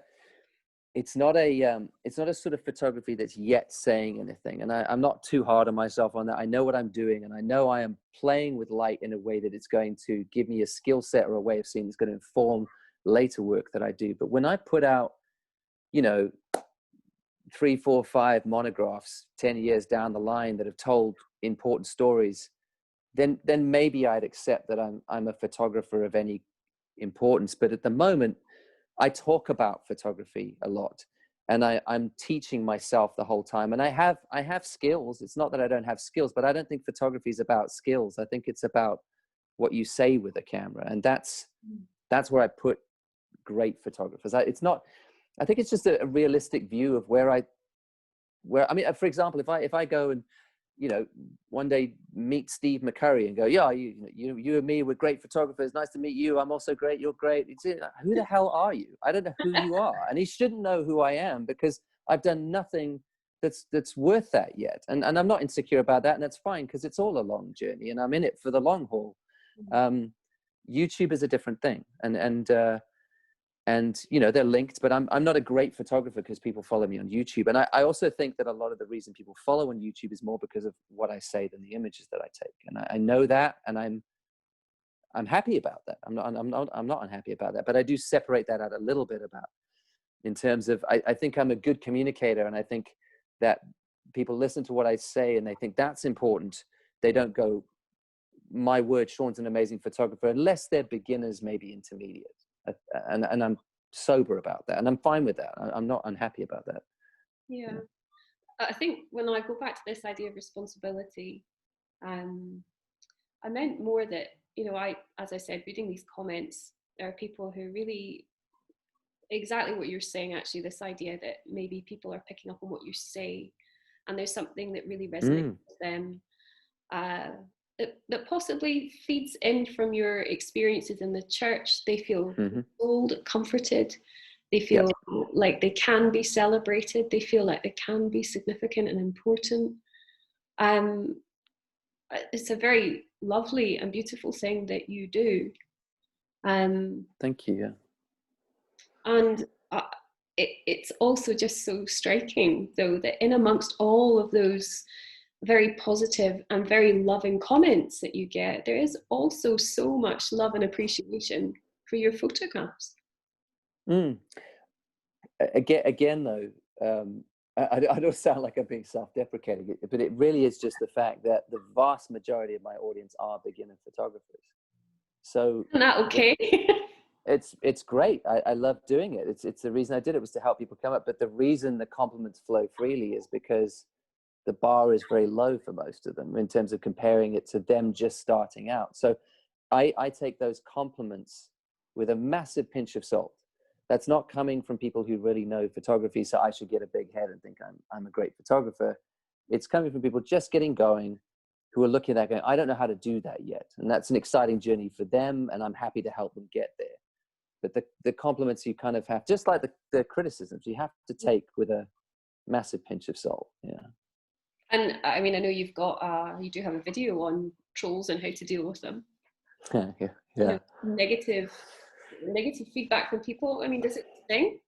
sort of photography that's yet saying anything. And I'm not too hard on myself on that. I know what I'm doing, and I know I am playing with light in a way that it's going to give me a skill set or a way of seeing that's going to inform later work that I do. But when I put out, 3, 4, 5 monographs 10 years down the line that have told important stories, then maybe I'd accept that I'm a photographer of any importance. But at the moment, I talk about photography a lot, and I'm teaching myself the whole time. And I have skills. It's not that I don't have skills, but I don't think photography is about skills. I think it's about what you say with a camera. And that's where I put great photographers. I think it's just a realistic view of where I mean, for example, if I go and, one day meet Steve McCurry and go, yeah, you and me, we're great photographers. Nice to meet you. I'm also great. You're great. Who the hell are you? I don't know who you are. And he shouldn't know who I am, because I've done nothing that's worth that yet. And I'm not insecure about that. And that's fine, because it's all a long journey and I'm in it for the long haul. YouTube is a different thing. And they're linked, but I'm not a great photographer because people follow me on YouTube. And I also think that a lot of the reason people follow on YouTube is more because of what I say than the images that I take. And I know that, and I'm happy about that. I'm not unhappy about that, but I do separate that out a little bit in terms of, I think I'm a good communicator, and I think that people listen to what I say and they think that's important, they don't go, my word, Sean's an amazing photographer, unless they're beginners, maybe intermediate. And I'm sober about that, and I'm fine with that. I'm not unhappy about that. Yeah. I think when I go back to this idea of responsibility, I meant more that, you know, as I said, reading these comments, there are people who really, exactly what you're saying, actually, this idea that maybe people are picking up on what you say, and there's something that really resonates with them, that possibly feeds in from your experiences in the church. They feel told, comforted. They feel like they can be celebrated. They feel like they can be significant and important. It's a very lovely and beautiful thing that you do. Thank you. Yeah. And it's also just so striking, though, that in amongst all of those very positive and very loving comments that you get, there is also so much love and appreciation for your photographs. Again, though, I don't sound like I'm being self-deprecating, but it really is just the fact that the vast majority of my audience are beginner photographers. So isn't that okay? It's great. I love doing it. It's the reason I did it, was to help people come up. But the reason the compliments flow freely is because the bar is very low for most of them in terms of comparing it to them just starting out. So I take those compliments with a massive pinch of salt. That's not coming from people who really know photography, so I should get a big head and think I'm a great photographer. It's coming from people just getting going, who are looking at that going, I don't know how to do that yet. And that's an exciting journey for them, and I'm happy to help them get there. But the compliments you kind of have, just like the criticisms, you have to take with a massive pinch of salt. Yeah. And I mean, I know you do have a video on trolls and how to deal with them. Yeah. You know, negative feedback from people. I mean, does it sting?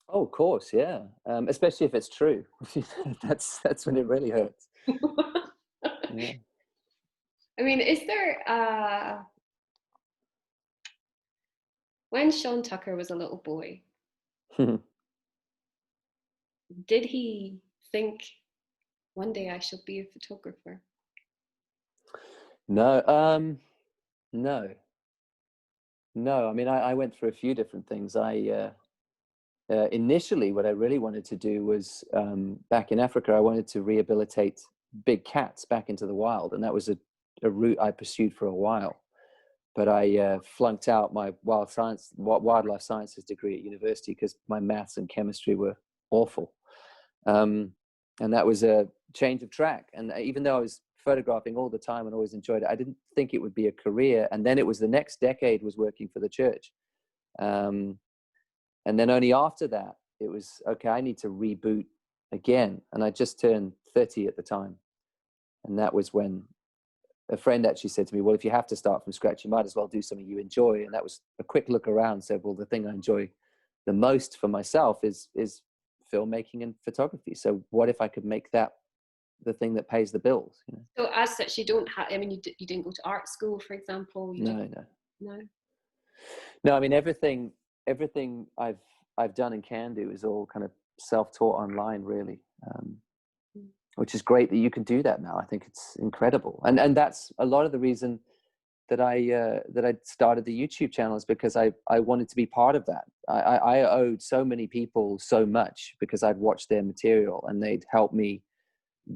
Oh, of course, yeah. Especially if it's true. that's when it really hurts. Yeah. I mean, is there when Sean Tucker was a little boy, did he think, one day I shall be a photographer? No, no. I mean, I went through a few different things. Initially, what I really wanted to do was, back in Africa, I wanted to rehabilitate big cats back into the wild. And that was a route I pursued for a while. But I flunked out my wildlife sciences degree at university because my maths and chemistry were awful. And that was a change of track. And even though I was photographing all the time and always enjoyed it, I didn't think it would be a career. And then it was the next decade was working for the church. And then only after that, it was, okay, I need to reboot again. And I just turned 30 at the time. And that was when a friend actually said to me, well, if you have to start from scratch, you might as well do something you enjoy. And that was a quick look around, said, well, the thing I enjoy the most for myself is filmmaking and photography. So what if I could make that the thing that pays the bills? You know? So as such, you don't have, I mean, you didn't go to art school, for example? No, I mean, everything I've done and can do is all kind of self-taught online, really. Which is great that you can do that now. I think it's incredible. And that's a lot of the reason that I started the YouTube channel, is because I wanted to be part of that. I owed so many people so much because I'd watched their material and they'd helped me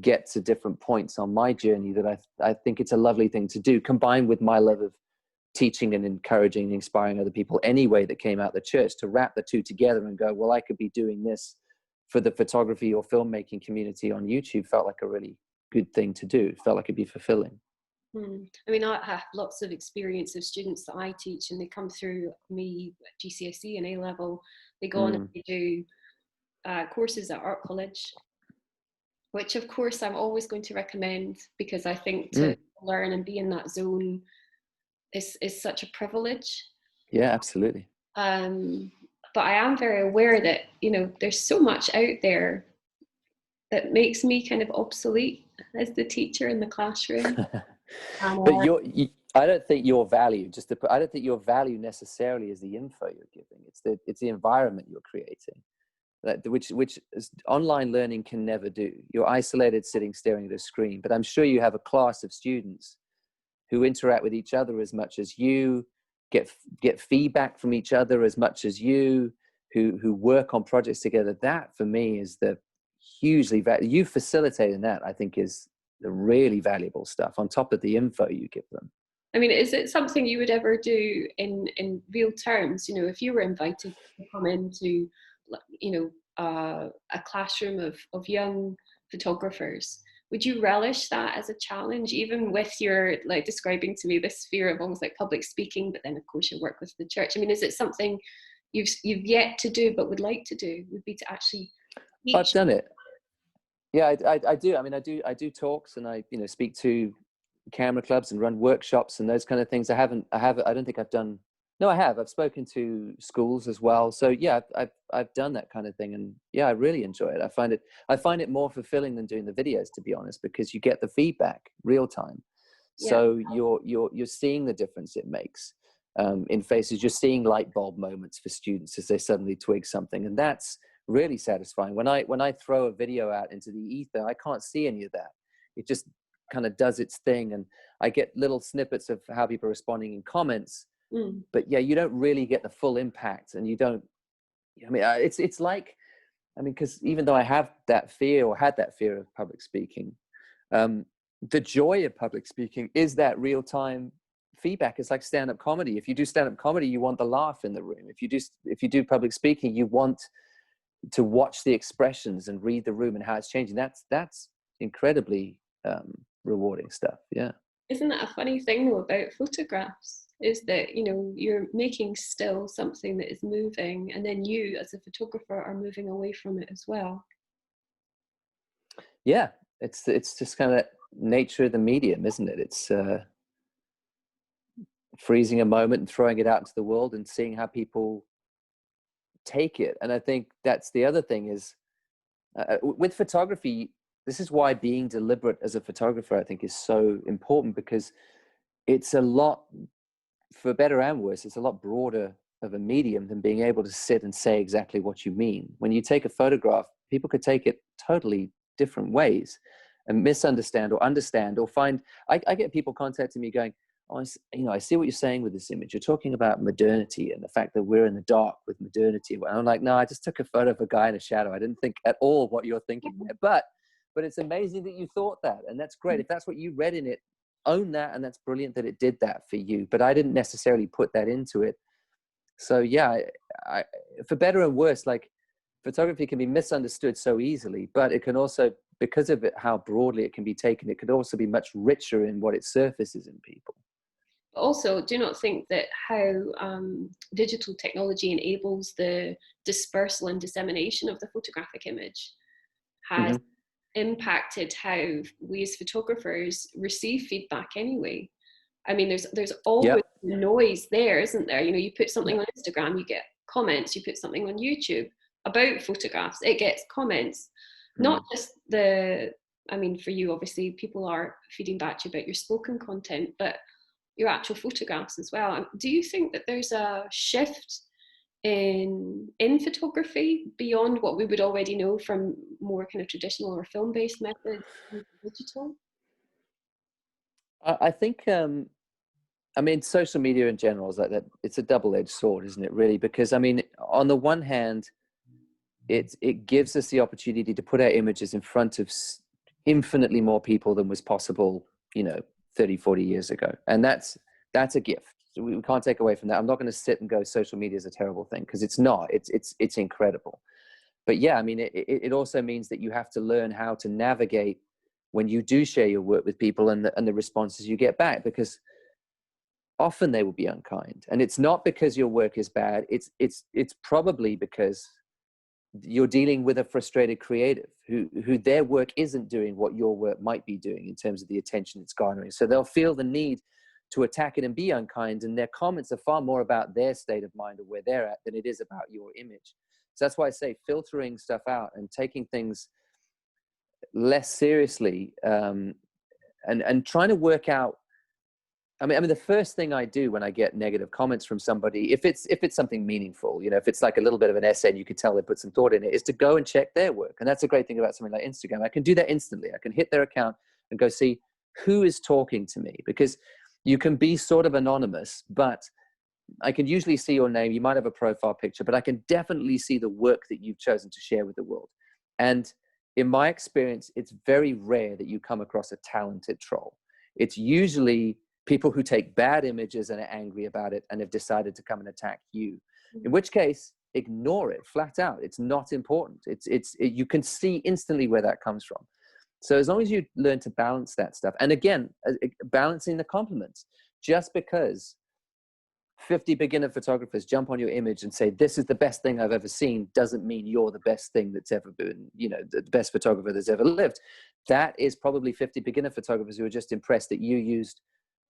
get to different points on my journey, that I think it's a lovely thing to do, combined with my love of teaching and encouraging and inspiring other people anyway that came out of the church, to wrap the two together and go, well, I could be doing this for the photography or filmmaking community on YouTube. Felt like a really good thing to do. It felt like it'd be fulfilling. I mean, I have lots of experience of students that I teach, and they come through me at GCSE and A-level. They go on and they do courses at art college, which of course I'm always going to recommend, because I think to learn and be in that zone is such a privilege. Yeah, absolutely. But I am very aware that, you know, there's so much out there that makes me kind of obsolete as the teacher in the classroom. But I don't think your value, I don't think your value necessarily is the info you're giving. It's the environment you're creating. which online learning can never do. You're isolated, sitting, staring at a screen. But I'm sure you have a class of students who interact with each other as much as you, get feedback from each other as much as you, who work on projects together. That for me is the hugely you facilitating that, I think, is the really valuable stuff on top of the info you give them. I mean, is it something you would ever do in real terms? You know, if you were invited to come into, you know, a classroom of young photographers, would you relish that as a challenge, even with your, like, describing to me this fear of almost like public speaking, but then of course you work with the church? I mean, is it something you've yet to do but would like to do, would be to actually teach? I've done it. Yeah, I do. I mean, I do talks, and I, you know, speak to camera clubs and run workshops and those kind of things. I don't think I've done. No, I have. I've spoken to schools as well. So yeah, I've done that kind of thing, and yeah, I really enjoy it. I find it more fulfilling than doing the videos, to be honest, because you get the feedback real time. So you're seeing the difference it makes in faces. You're seeing light bulb moments for students as they suddenly twig something, and that's really satisfying. When I throw a video out into the ether, I can't see any of that. It just kind of does its thing, and I get little snippets of how people are responding in comments. But yeah, you don't really get the full impact, and you don't. I mean, it's like, I mean, because even though I have that fear, or had that fear of public speaking, the joy of public speaking is that real time feedback. It's like stand-up comedy. If you do stand-up comedy, you want the laugh in the room. If you do public speaking, you want to watch the expressions and read the room and how it's changing. That's incredibly rewarding stuff. Yeah. Isn't that a funny thing though about photographs, is that, you know, you're making still something that is moving, and then you as a photographer are moving away from it as well. Yeah, it's just kind of nature of the medium, isn't it? It's freezing a moment and throwing it out into the world and seeing how people take it. And I think that's the other thing is with photography, this is why being deliberate as a photographer, I think, is so important, because it's a lot, for better and worse, it's a lot broader of a medium than being able to sit and say exactly what you mean. When you take a photograph, people could take it totally different ways and misunderstand or understand or find. I get people contacting me going, oh, you know, I see what you're saying with this image. You're talking about modernity and the fact that we're in the dark with modernity. And I'm like, no, I just took a photo of a guy in a shadow. I didn't think at all what you're thinking there. But it's amazing that you thought that. And that's great. If that's what you read in it, own that. And that's brilliant that it did that for you. But I didn't necessarily put that into it. So yeah, I for better and worse, like, photography can be misunderstood so easily, but it can also, because of it, how broadly it can be taken, it could also be much richer in what it surfaces in people. Also, do you not think that how digital technology enables the dispersal and dissemination of the photographic image has impacted how we as photographers receive feedback anyway? I mean, there's always noise there, isn't there? You know, you put something on Instagram, you get comments. You put something on YouTube about photographs, it gets comments. Not just I mean, for you, obviously, people are feeding back to you about your spoken content, but your actual photographs as well. Do you think that there's a shift in photography beyond what we would already know from more kind of traditional or film-based methods into digital? I think, I mean, social media in general is like that. It's a double-edged sword, isn't it, really? Because, I mean, on the one hand, it gives us the opportunity to put our images in front of infinitely more people than was possible, you know, 30, 40 years ago. And that's a gift. We can't take away from that. I'm not going to sit and go, social media is a terrible thing, because it's not. It's incredible. But yeah, I mean, it also means that you have to learn how to navigate when you do share your work with people and the responses you get back, because often they will be unkind. And it's not because your work is bad. It's probably because you're dealing with a frustrated creative who their work isn't doing what your work might be doing in terms of the attention it's garnering. So they'll feel the need to attack it and be unkind, and their comments are far more about their state of mind or where they're at than it is about your image. So that's why I say filtering stuff out and taking things less seriously, and trying to work out I mean, the first thing I do when I get negative comments from somebody, if it's something meaningful, you know, if it's like a little bit of an essay and you could tell they put some thought in it, is to go and check their work. And that's a great thing about something like Instagram. I can do that instantly. I can hit their account and go see who is talking to me, because you can be sort of anonymous, but I can usually see your name. You might have a profile picture, but I can definitely see the work that you've chosen to share with the world. And in my experience, it's very rare that you come across a talented troll. It's usually people who take bad images and are angry about it and have decided to come and attack you, in which case ignore it flat out. It's not important. You can see instantly where that comes from. So as long as you learn to balance that stuff, and again, balancing the compliments, just because 50 beginner photographers jump on your image and say, this is the best thing I've ever seen, doesn't mean you're the best thing that's ever been, you know, the best photographer that's ever lived. That is probably 50 beginner photographers who are just impressed that you used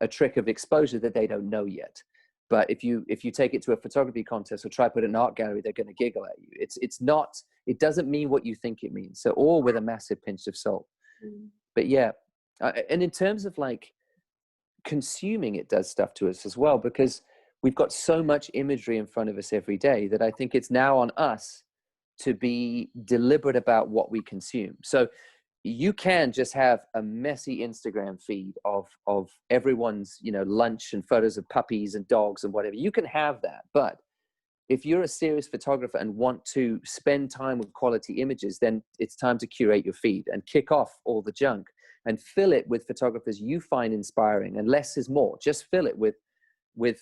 a trick of exposure that they don't know yet. But if you take it to a photography contest or try put it in an art gallery, they're going to giggle at you. It doesn't mean what you think it means. So all with a massive pinch of salt. But yeah, and in terms of like consuming, it does stuff to us as well, because we've got so much imagery in front of us every day that I think it's now on us to be deliberate about what we consume. So you can just have a messy Instagram feed of everyone's, you know, lunch and photos of puppies and dogs and whatever. You can have that. But if you're a serious photographer and want to spend time with quality images, then it's time to curate your feed and kick off all the junk and fill it with photographers you find inspiring. And less is more. Just fill it with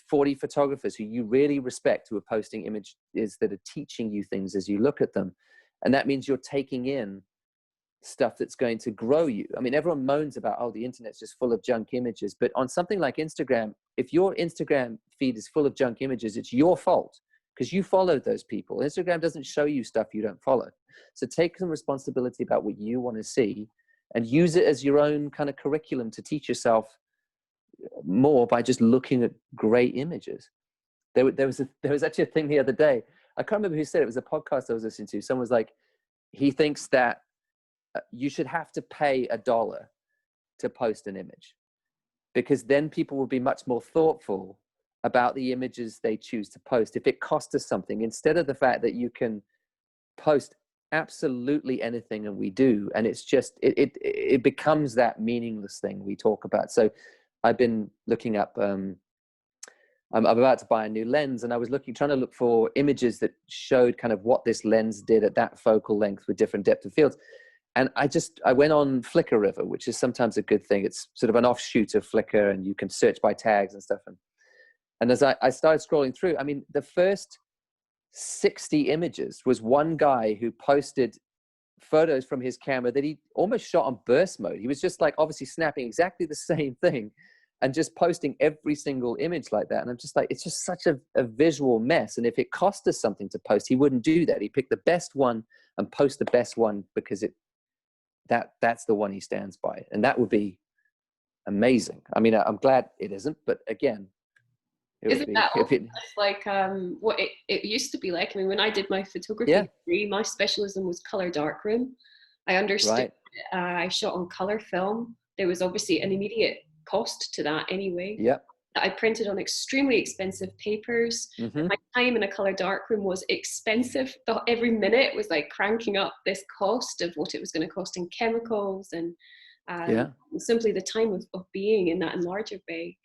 40 photographers who you really respect, who are posting images that are teaching you things as you look at them. And that means you're taking in stuff that's going to grow you. I mean, everyone moans about, oh, the internet's just full of junk images. But on something like Instagram, if your Instagram feed is full of junk images, it's your fault, because you followed those people. Instagram doesn't show you stuff you don't follow. So take some responsibility about what you want to see and use it as your own kind of curriculum to teach yourself more by just looking at great images. There was actually a thing the other day. I can't remember who said it. It was a podcast I was listening to. Someone was like, he thinks that you should have to pay $1 to post an image, because then people will be much more thoughtful about the images they choose to post. If it costs us something, instead of the fact that you can post absolutely anything, and we do, and it's just it becomes that meaningless thing we talk about. So I've been looking up I'm about to buy a new lens, and I was trying to look for images that showed kind of what this lens did at that focal length with different depth of fields. And I went on Flickr River, which is sometimes a good thing. It's sort of an offshoot of Flickr, and you can search by tags and stuff. And as I started scrolling through, I mean, the first 60 images was one guy who posted photos from his camera that he almost shot on burst mode. He was just like obviously snapping exactly the same thing and just posting every single image like that. And I'm just like, it's just such a visual mess. And if it cost us something to post, he wouldn't do that. He'd pick the best one and post the best one because that's the one he stands by. And that would be amazing. I mean, I'm glad it isn't, but again, isn't that like what it used to be like? I mean, when I did my photography degree, my specialism was color darkroom. I understood I shot on color film. There was obviously an immediate cost to that anyway. I printed on extremely expensive papers. My time in a color darkroom was expensive. Every minute was like cranking up this cost of what it was going to cost in chemicals and simply the time of being in that enlarger bay.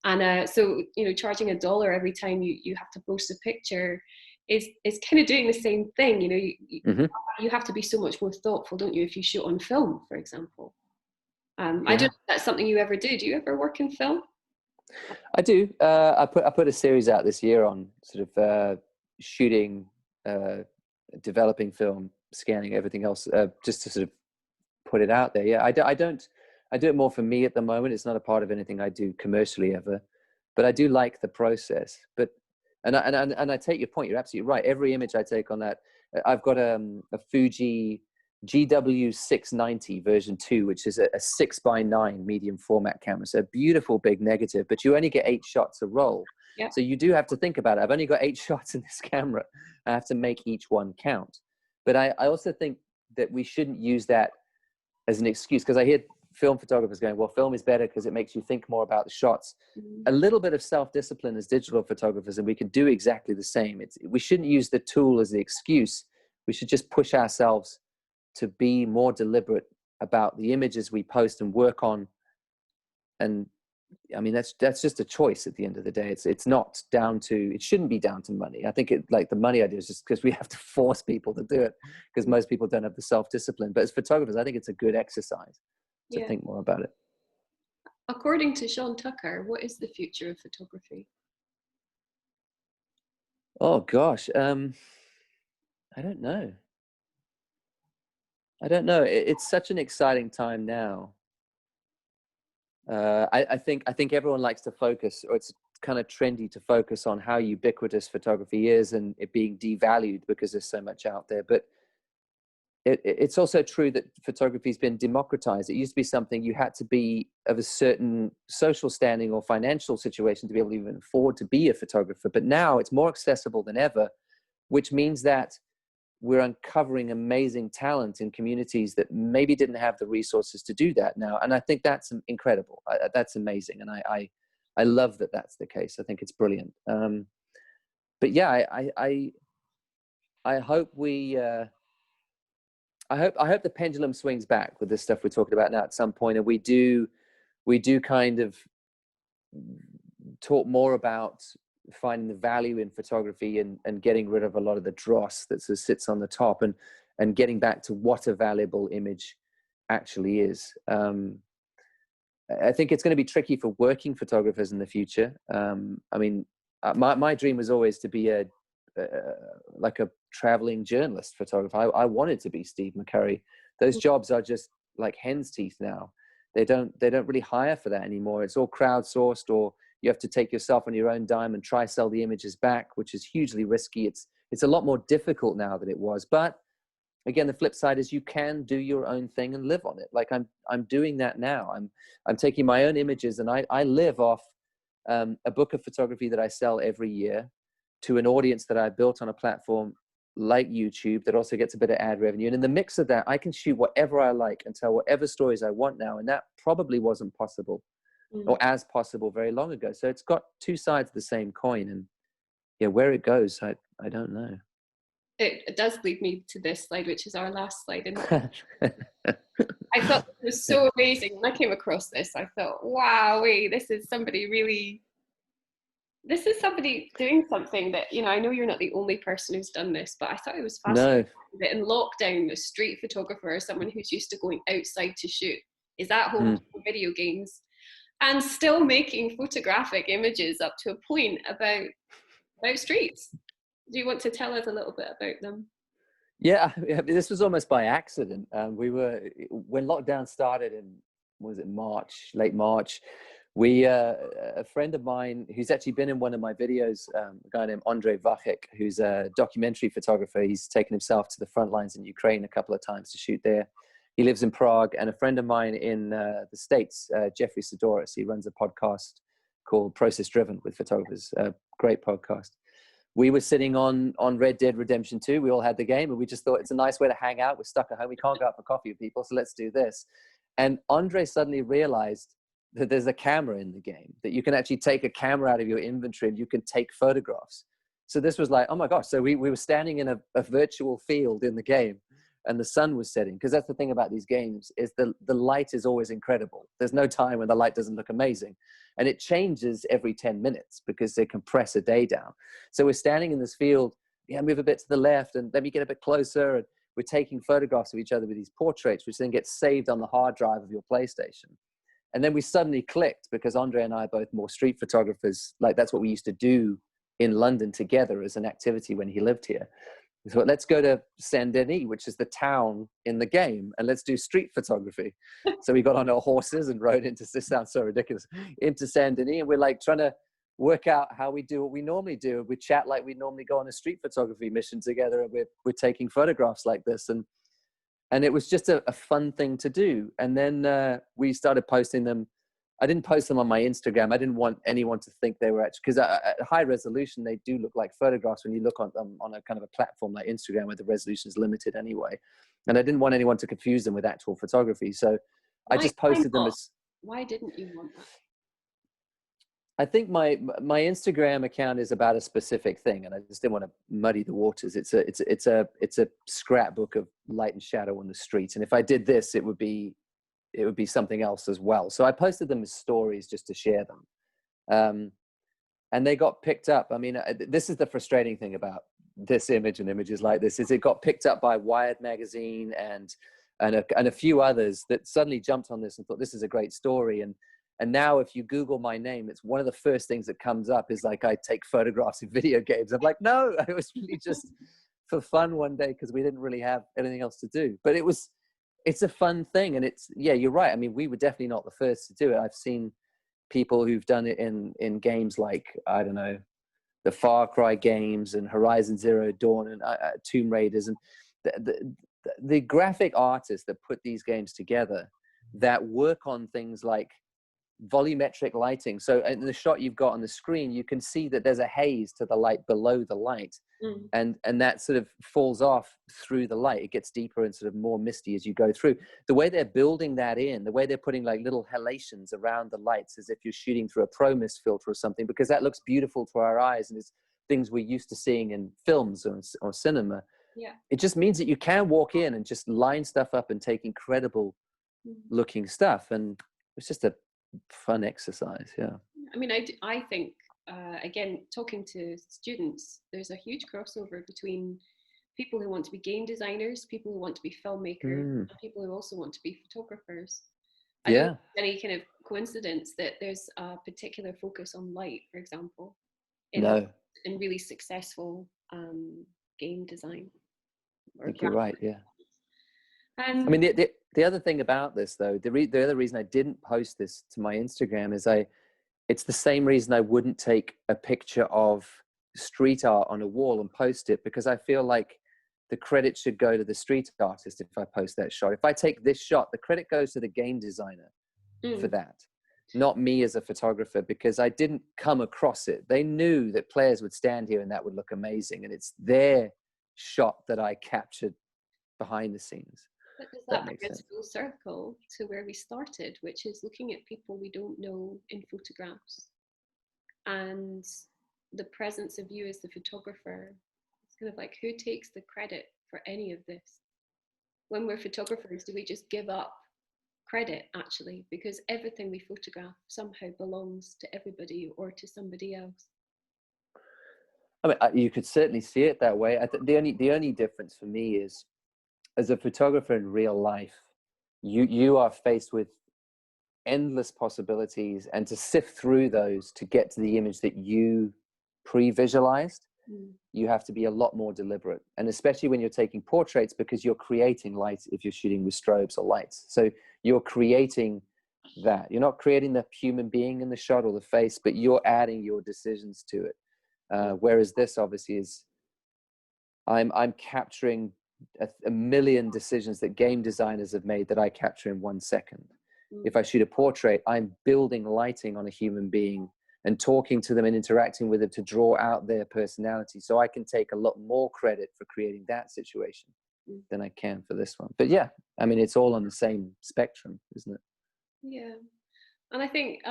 And so, you know, charging $1 every time you have to post a picture is kind of doing the same thing. You know, you have to be so much more thoughtful, don't you, if you shoot on film, for example. I don't know if that's something you ever do. Do you ever work in film? I do. I put a series out this year on sort of shooting, developing film, scanning, everything else, just to sort of put it out there. Yeah, I do it more for me at the moment. It's not a part of anything I do commercially ever, but I do like the process. But and I take your point. You're absolutely right. Every image I take on that, I've got a Fuji GW690 version 2, which is a 6:9 medium format camera. So a beautiful big negative, but you only get 8 shots a roll. So you do have to think about it. I've only got 8 shots in this camera. I have to make each one count. But I also think that we shouldn't use that as an excuse, because I hear film photographers going, well, film is better because it makes you think more about the shots. A little bit of self-discipline as digital photographers, and we can do exactly the same. We shouldn't use the tool as the excuse. We should just push ourselves to be more deliberate about the images we post and work on. And I mean, that's just a choice at the end of the day. It's not down to, it shouldn't be down to money. I think like the money idea is just because we have to force people to do it, because most people don't have the self-discipline. But as photographers, I think it's a good exercise to think more about it. According to Sean Tucker, what is the future of photography? Oh gosh, I don't know. It's such an exciting time now. I think everyone likes to focus, or it's kind of trendy to focus on how ubiquitous photography is and it being devalued because there's so much out there. But it's also true that photography has been democratized. It used to be something you had to be of a certain social standing or financial situation to be able to even afford to be a photographer. But now it's more accessible than ever, which means that we're uncovering amazing talent in communities that maybe didn't have the resources to do that now. And I think that's incredible. That's amazing. And I love that that's the case. I think it's brilliant. But yeah, I hope I hope the pendulum swings back with this stuff we're talking about now at some point, and we do kind of talk more about finding the value in photography and getting rid of a lot of the dross that sort of sits on the top, and getting back to what a valuable image actually is. I think it's going to be tricky for working photographers in the future. I mean, my dream was always to be like a traveling journalist photographer. I wanted to be Steve McCurry. Those jobs are just like hen's teeth now. They don't really hire for that anymore. It's all crowdsourced, or you have to take yourself on your own dime and try sell the images back, which is hugely risky. It's a lot more difficult now than it was. But again, the flip side is you can do your own thing and live on it. Like I'm doing that now. I'm taking my own images, and I live off a book of photography that I sell every year to an audience that I built on a platform like YouTube that also gets a bit of ad revenue. And in the mix of that, I can shoot whatever I like and tell whatever stories I want now. And that probably wasn't possible or as possible very long ago. So it's got two sides of the same coin. And yeah, where it goes, I don't know. It does lead me to this slide, which is our last slide. And I thought it was so amazing. When I came across this, I thought, wow, this is somebody doing something that, I know you're not the only person who's done this, but I thought it was fascinating that in lockdown, a street photographer or someone who's used to going outside to shoot is at home playing video games and still making photographic images up to a point about streets. Do you want to tell us a little bit about them? Yeah, this was almost by accident. When lockdown started in, was it March, late March, a friend of mine who's actually been in one of my videos, a guy named Andrei Vachik, who's a documentary photographer. He's taken himself to the front lines in Ukraine a couple of times to shoot there. He lives in Prague. And a friend of mine in the States, Jeffrey Sidoris, he runs a podcast called Process Driven with photographers, a great podcast. We were sitting on Red Dead Redemption 2. We all had the game, and we just thought it's a nice way to hang out. We're stuck at home. We can't go out for coffee with people, so let's do this. And Andre suddenly realized that there's a camera in the game, that you can actually take a camera out of your inventory and you can take photographs. So this was like, oh my gosh. So we were standing in a virtual field in the game, and the sun was setting. Because that's the thing about these games, is the light is always incredible. There's no time when the light doesn't look amazing. And it changes every 10 minutes because they compress a day down. So we're standing in this field, move a bit to the left and let me get a bit closer. And we're taking photographs of each other with these portraits, which then get saved on the hard drive of your PlayStation. And then we suddenly clicked, because Andre and I are both more street photographers. Like that's what we used to do in London together as an activity when he lived here. We thought, let's go to Saint-Denis, which is the town in the game, and let's do street photography. So we got on our horses and rode into, this sounds so ridiculous, into Saint-Denis, and we're like trying to work out how we do what we normally do. We chat like we normally go on a street photography mission together, and we're taking photographs like this. And it was just a fun thing to do. And then we started posting them. I didn't post them on my Instagram. I didn't want anyone to think they were actually, because at high resolution, they do look like photographs when you look on them on a kind of a platform like Instagram, where the resolution is limited anyway. And I didn't want anyone to confuse them with actual photography. So I just posted them not? as. Why didn't you want that? I think my Instagram account is about a specific thing, and I just didn't want to muddy the waters. It's a scrapbook of light and shadow on the streets, and if I did this, it would be something else as well. So I posted them as stories just to share them, and they got picked up. I mean, this is the frustrating thing about this image and images like this, is it got picked up by Wired magazine and a few others that suddenly jumped on this and thought this is a great story. And now if you Google my name, it's one of the first things that comes up is like, I take photographs of video games. I'm like, no, it was really just for fun one day because we didn't really have anything else to do. But it's a fun thing. And yeah, you're right. I mean, we were definitely not the first to do it. I've seen people who've done it in games like, I don't know, the Far Cry games and Horizon Zero Dawn and Tomb Raiders. And the graphic artists that put these games together that work on things like volumetric lighting. So in the shot you've got on the screen, you can see that there's a haze to the light below the light. And that sort of falls off through the light. It gets deeper and sort of more misty as you go through. The way they're building that in, the way they're putting like little halations around the lights as if you're shooting through a ProMist filter or something, because that looks beautiful to our eyes and it's things we're used to seeing in films or cinema. Yeah. It just means that you can walk in and just line stuff up and take incredible looking stuff. And it's just a fun exercise. Yeah. I mean, I think, again, talking to students, there's a huge crossover between people who want to be game designers, people who want to be filmmakers, and people who also want to be photographers. I don't think it's any kind of coincidence that there's a particular focus on light, for example, in really successful game design. I think you're right. Yeah. I And mean, the other thing about this, though, the other reason I didn't post this to my Instagram is it's the same reason I wouldn't take a picture of street art on a wall and post it, because I feel like the credit should go to the street artist if I post that shot. If I take this shot, the credit goes to the game designer for that, not me as a photographer, because I didn't come across it. They knew that players would stand here and that would look amazing, and it's their shot that I captured behind the scenes. But does that bring us full circle to where we started, which is looking at people we don't know in photographs, and the presence of you as the photographer? It's kind of like, who takes the credit for any of this? When we're photographers, do we just give up credit, actually? Because everything we photograph somehow belongs to everybody or to somebody else. I mean, you could certainly see it that way. The only difference for me is, as a photographer in real life, you are faced with endless possibilities, and to sift through those to get to the image that you pre-visualized, you have to be a lot more deliberate. And especially when you're taking portraits, because you're creating light if you're shooting with strobes or lights. So you're creating that. You're not creating the human being in the shot or the face, but you're adding your decisions to it. Whereas this obviously is, I'm capturing a million decisions that game designers have made that I capture in 1 second. If I shoot a portrait, I'm building lighting on a human being and talking to them and interacting with them to draw out their personality. So I can take a lot more credit for creating that situation than I can for this one. But yeah, I mean, it's all on the same spectrum, isn't it? Yeah. And I think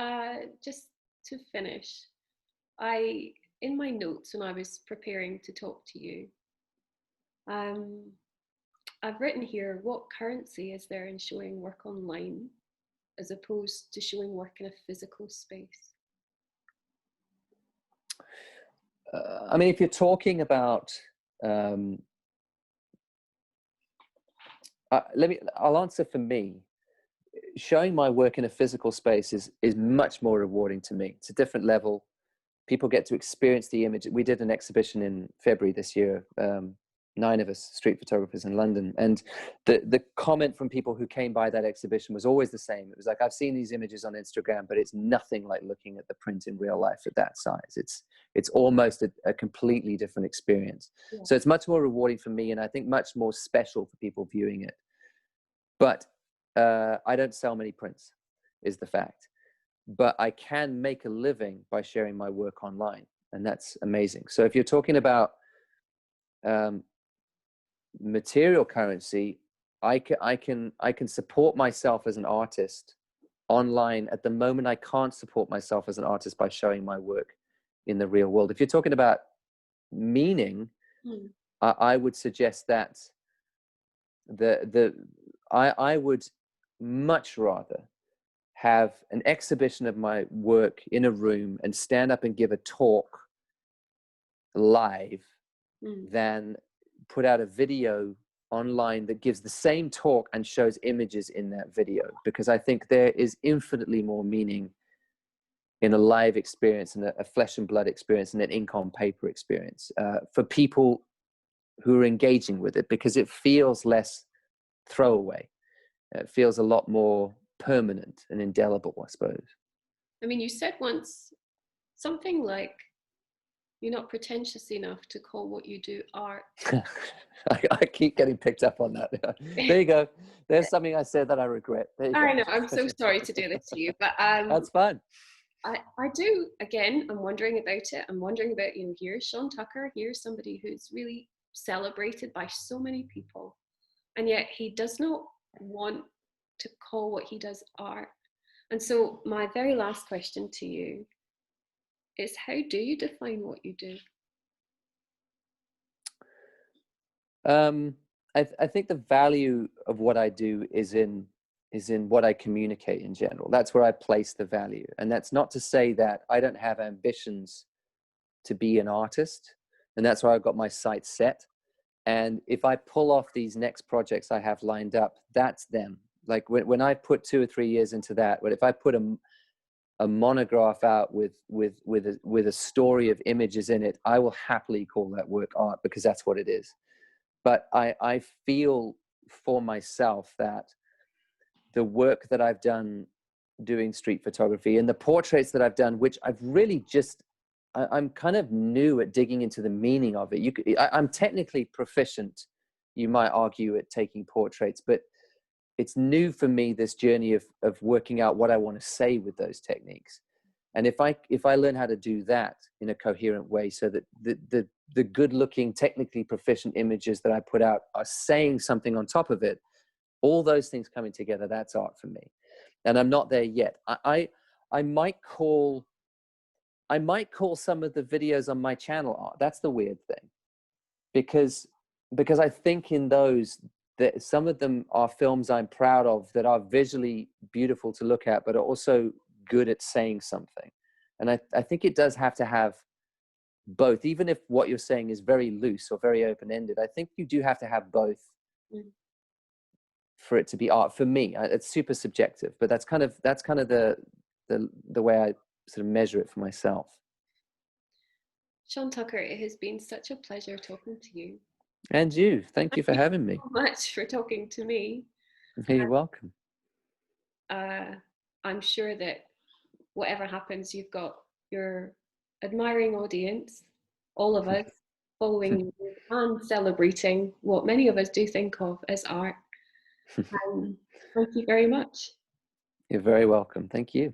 just to finish, in my notes when I was preparing to talk to you, I've written here, what currency is there in showing work online as opposed to showing work in a physical space? I mean, if you're talking about, I'll answer for me. Showing my work in a physical space is much more rewarding to me. It's a different level. People get to experience the image. We did an exhibition in February this year, 9 of us street photographers in London, and the comment from people who came by that exhibition was always the same. It was like, I've seen these images on Instagram, but it's nothing like looking at the print in real life at that size. It's almost a completely different experience. Yeah. So it's much more rewarding for me, and I think much more special for people viewing it. But I don't sell many prints, is the fact. But I can make a living by sharing my work online, and that's amazing. So if you're talking about material currency, I can support myself as an artist online at the moment. I can't support myself as an artist by showing my work in the real world. If you're talking about meaning, I would suggest that I would much rather have an exhibition of my work in a room and stand up and give a talk live than put out a video online that gives the same talk and shows images in that video, because I think there is infinitely more meaning in a live experience and a flesh and blood experience and an ink on paper experience for people who are engaging with it, because it feels less throwaway. It feels a lot more permanent and indelible, I suppose. I mean, you said once something like, you're not pretentious enough to call what you do art. I keep getting picked up on that. There you go. There's something I said that I regret. There you I go. know, I'm so sorry to do this to you, but That's fine. I do, again, I'm wondering about it. I'm wondering about, here's Sean Tucker, here's somebody who's really celebrated by so many people, and yet he does not want to call what he does art. And so my very last question to you is, how do you define what you do? I think the value of what I do is in what I communicate in general. That's where I place the value. And that's not to say that I don't have ambitions to be an artist. And that's why I've got my sights set. And if I pull off these next projects I have lined up, that's them. Like when I put 2 or 3 years into that, but if I put a monograph out with a story of images in it, I will happily call that work art, because that's what it is. But I feel for myself that the work that I've done doing street photography and the portraits that I've done, which I've really just, I'm kind of new at digging into the meaning of it. I'm technically proficient, you might argue, at taking portraits, but it's new for me, this journey of working out what I want to say with those techniques. And if I learn how to do that in a coherent way, so that the good looking, technically proficient images that I put out are saying something on top of it, all those things coming together, that's art for me. And I'm not there yet. I might call some of the videos on my channel art. That's the weird thing, because I think in those, that some of them are films I'm proud of, that are visually beautiful to look at, but are also good at saying something. And I think it does have to have both, even if what you're saying is very loose or very open-ended. I think you do have to have both for it to be art. For me, it's super subjective, but that's kind of the way I sort of measure it for myself. Sean Tucker, it has been such a pleasure talking to you. And you, thank you for having me. So much for talking to me. You're welcome. I'm sure that whatever happens, you've got your admiring audience, all of us following you and celebrating what many of us do think of as art. Thank you very much. You're very welcome. Thank you.